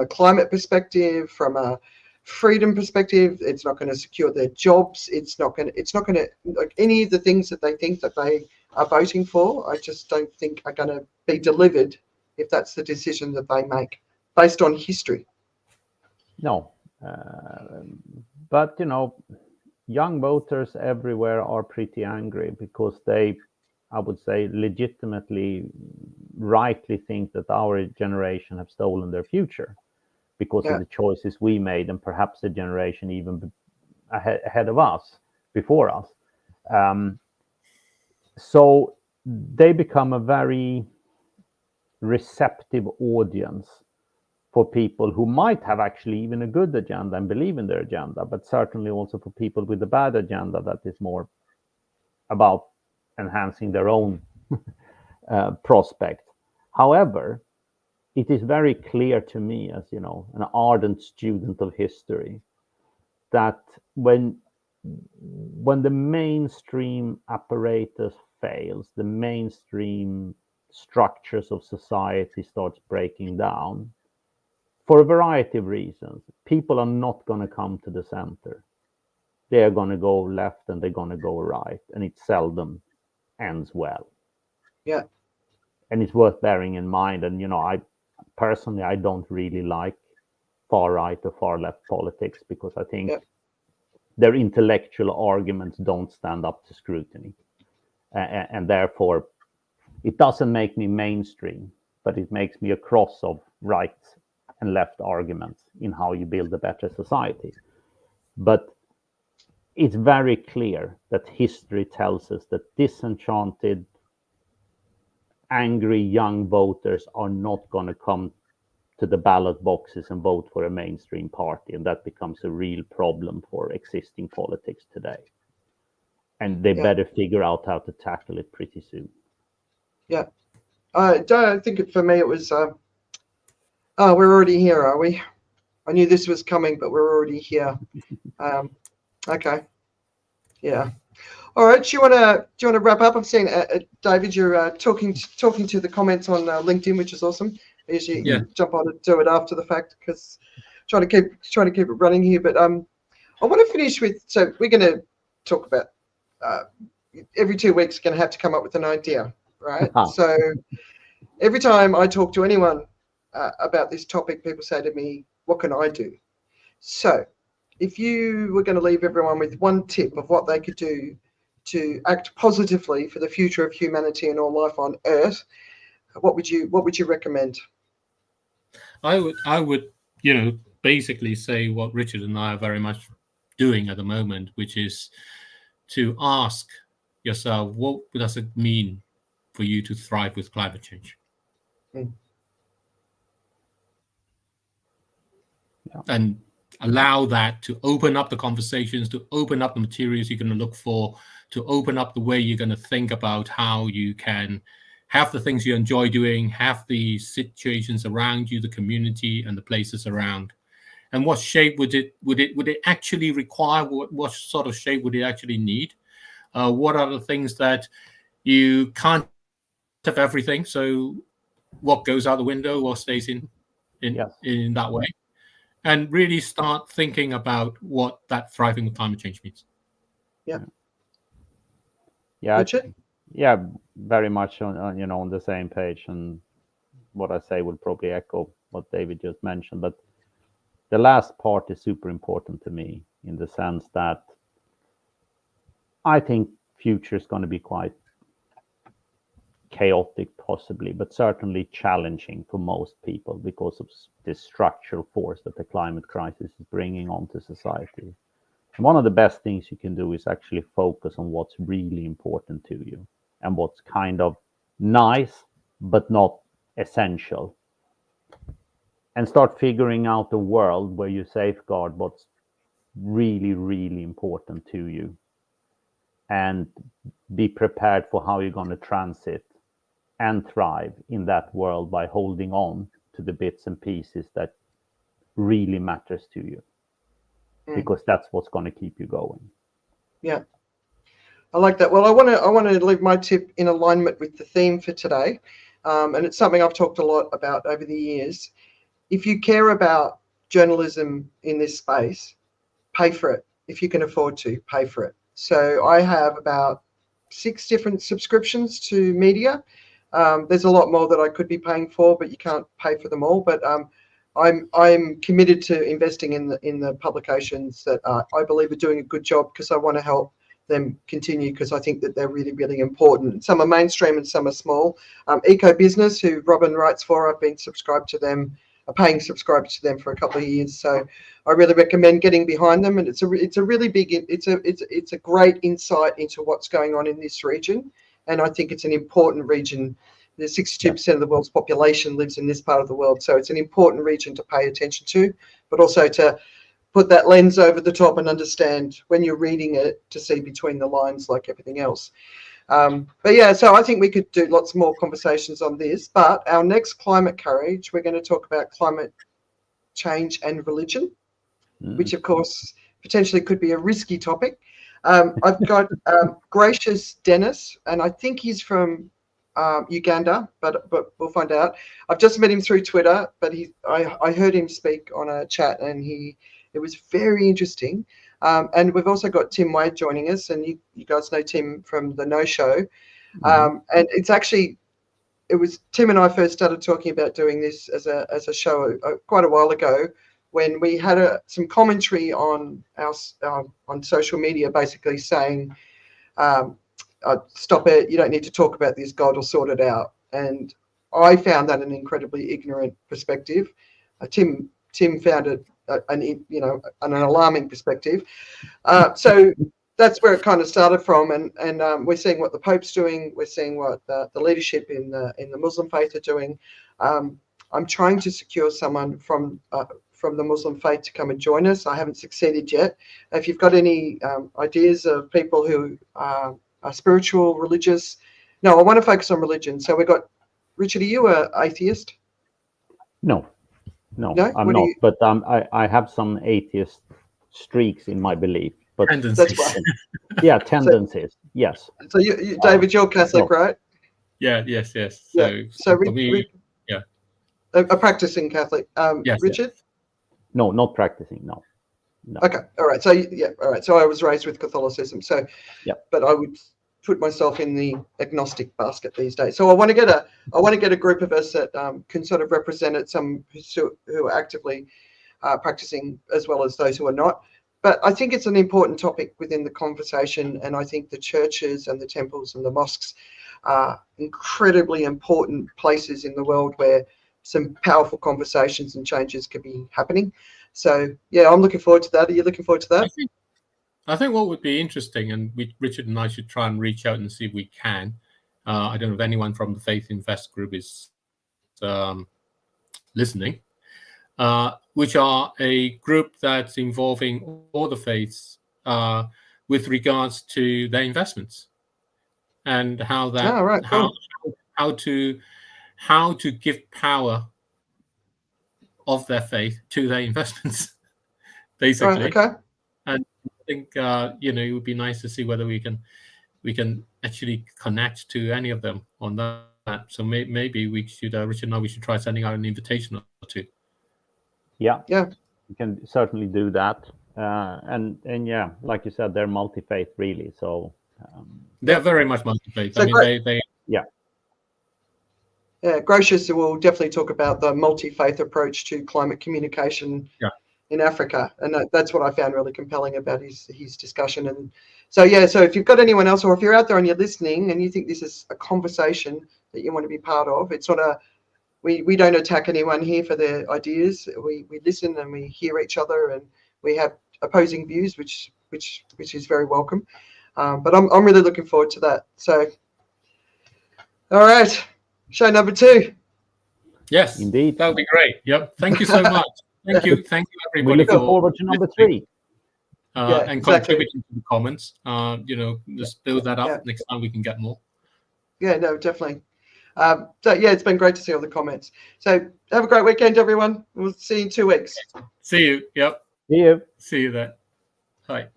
a climate perspective, from a freedom perspective, it's not going to secure their jobs. It's not going to like any of the things that they think that they are voting for. I just don't think are going to be delivered if that's the decision that they make based on history. No, but young voters everywhere are pretty angry because they, I would say, legitimately, rightly think that our generation have stolen their future because of the choices we made, and perhaps the generation even ahead of us, before us. So they become a very receptive audience for people who might have actually even a good agenda and believe in their agenda, but certainly also for people with a bad agenda that is more about enhancing their own prospect. However, it is very clear to me, as an ardent student of history, that when the mainstream apparatus fails, the mainstream structures of society starts breaking down, for a variety of reasons, people are not going to come to the center. They are going to go left and they're going to go right, and it seldom ends well. Yeah. And it's worth bearing in mind. And, I personally, I don't really like far right or far left politics because I think their intellectual arguments don't stand up to scrutiny. And therefore, it doesn't make me mainstream, but it makes me a cross of right and left arguments in how you build a better society. But it's very clear that history tells us that disenchanted, angry young voters are not going to come to the ballot boxes and vote for a mainstream party, and that becomes a real problem for existing politics today. And they better figure out how to tackle it pretty soon. Yeah. I think for me it was, we're already here, are we? I knew this was coming, but we're already here. Okay. Yeah. All right. Do you want to wrap up? I'm seeing David, you're talking to the comments on LinkedIn, which is awesome. I usually jump on and do it after the fact because trying to keep it running here. But I want to finish with. So we're going to talk about every 2 weeks. Going to have to come up with an idea, right? So every time I talk to anyone about this topic, people say to me, "What can I do?" So if you were going to leave everyone with one tip of what they could do to act positively for the future of humanity and all life on Earth, what would you recommend? I would, basically say what Richard and I are very much doing at the moment, which is to ask yourself, what does it mean for you to thrive with climate change? And allow that to open up the conversations, to open up the materials you're going to look for, to open up the way you're going to think about how you can have the things you enjoy doing, have the situations around you, the community and the places around. And what shape would it actually require? What sort of shape would it actually need? What are the things that you can't have everything? So what goes out the window, what stays in that way? And really start thinking about what that thriving with climate change means. Yeah. Richard? Yeah, very much on the same page, and what I say would probably echo what David just mentioned. But the last part is super important to me in the sense that I think future is going to be quite chaotic, possibly, but certainly challenging for most people because of this structural force that the climate crisis is bringing onto society. And one of the best things you can do is actually focus on what's really important to you and what's kind of nice, but not essential. And start figuring out a world where you safeguard what's really, really important to you and be prepared for how you're going to transit and thrive in that world by holding on to the bits and pieces that really matters to you, because that's what's going to keep you going. Yeah, I like that. Well, I want to leave my tip in alignment with the theme for today, and it's something I've talked a lot about over the years. If you care about journalism in this space, pay for it. If you can afford to, pay for it. So I have about 6 different subscriptions to media. There's a lot more that I could be paying for, but you can't pay for them all. But I'm committed to investing in the publications that I believe are doing a good job, because I want to help them continue, because I think that they're really, really important. Some are mainstream and some are small. Eco Business, who Robin writes for, I've been subscribed to them, a paying subscriber to them for a couple of years. So I really recommend getting behind them, and it's a really big, it's a great insight into what's going on in this region, and I think it's an important region. The 62% of the world's population lives in this part of the world, so it's an important region to pay attention to, but also to put that lens over the top and understand when you're reading it, to see between the lines like everything else. But yeah, so I think we could do lots more conversations on this, but our next Climate Courage, we're going to talk about climate change and religion, which of course potentially could be a risky topic. I've got Gracious Dennis, and I think he's from Uganda, but we'll find out. I've just met him through Twitter, but I heard him speak on a chat, and it was very interesting. And we've also got Tim Wade joining us, and you guys know Tim from the No Show. And it was Tim and I first started talking about doing this as a show quite a while ago, when we had some commentary on on social media, basically saying, stop it, you don't need to talk about this, God will sort it out. And I found that an incredibly ignorant perspective. Tim found it an alarming perspective. So that's where it kind of started from, and we're seeing what the Pope's doing. We're seeing what the leadership in the Muslim faith are doing. I'm trying to secure someone from the Muslim faith to come and join us. I haven't succeeded yet. If you've got any ideas of people who are spiritual, religious, no, I want to focus on religion. So we've got Richard. Are you an atheist? No, I'm not. But I have some atheist streaks in my belief. But tendencies. That's right. Yeah, tendencies. Yes. So you David, you're Catholic, right? Yeah. Yes. So a practicing Catholic. Yes, Richard? yes. No, not practicing. No. Okay. All right. So all right. So I was raised with Catholicism. So but I would put myself in the agnostic basket these days. So I want to get a group of us that can sort of represent it, some who are actively practicing as well as those who are not. But I think it's an important topic within the conversation, and I think the churches and the temples and the mosques are incredibly important places in the world where some powerful conversations and changes could be happening. So yeah, I'm looking forward to that. Are you looking forward to that? I think what would be interesting, and Richard and I should try and reach out and see if we can. I don't know if anyone from the Faith Invest group is listening, which are a group that's involving all the faiths with regards to their investments and how that how to give power of their faith to their investments, basically. Right, okay. And I think it would be nice to see whether we can actually connect to any of them on that. So maybe we should, Richard and I, we should try sending out an invitation or two. Yeah, you can certainly do that. And yeah, like you said, they're multi-faith really. So they're very much multi-faith. So I mean, they Yeah, Gracious will definitely talk about the multi-faith approach to climate communication in Africa, and that's what I found really compelling about his discussion. And so so if you've got anyone else, or if you're out there and you're listening and you think this is a conversation that you want to be part of, it's not we don't attack anyone here for their ideas. We listen and we hear each other, and we have opposing views, which is very welcome. But I'm really looking forward to that. So, all right. Show number 2. Yes, indeed. That would be great. Yep. Thank you so much. Thank you, everybody. We look forward to number 3. And contributing to the comments. Let's build that up. Next time we can get more. Yeah, no, definitely. So yeah, it's been great to see all the comments. So have a great weekend, everyone. We'll see you in 2 weeks. See you. Yep. See you. See you then. Bye.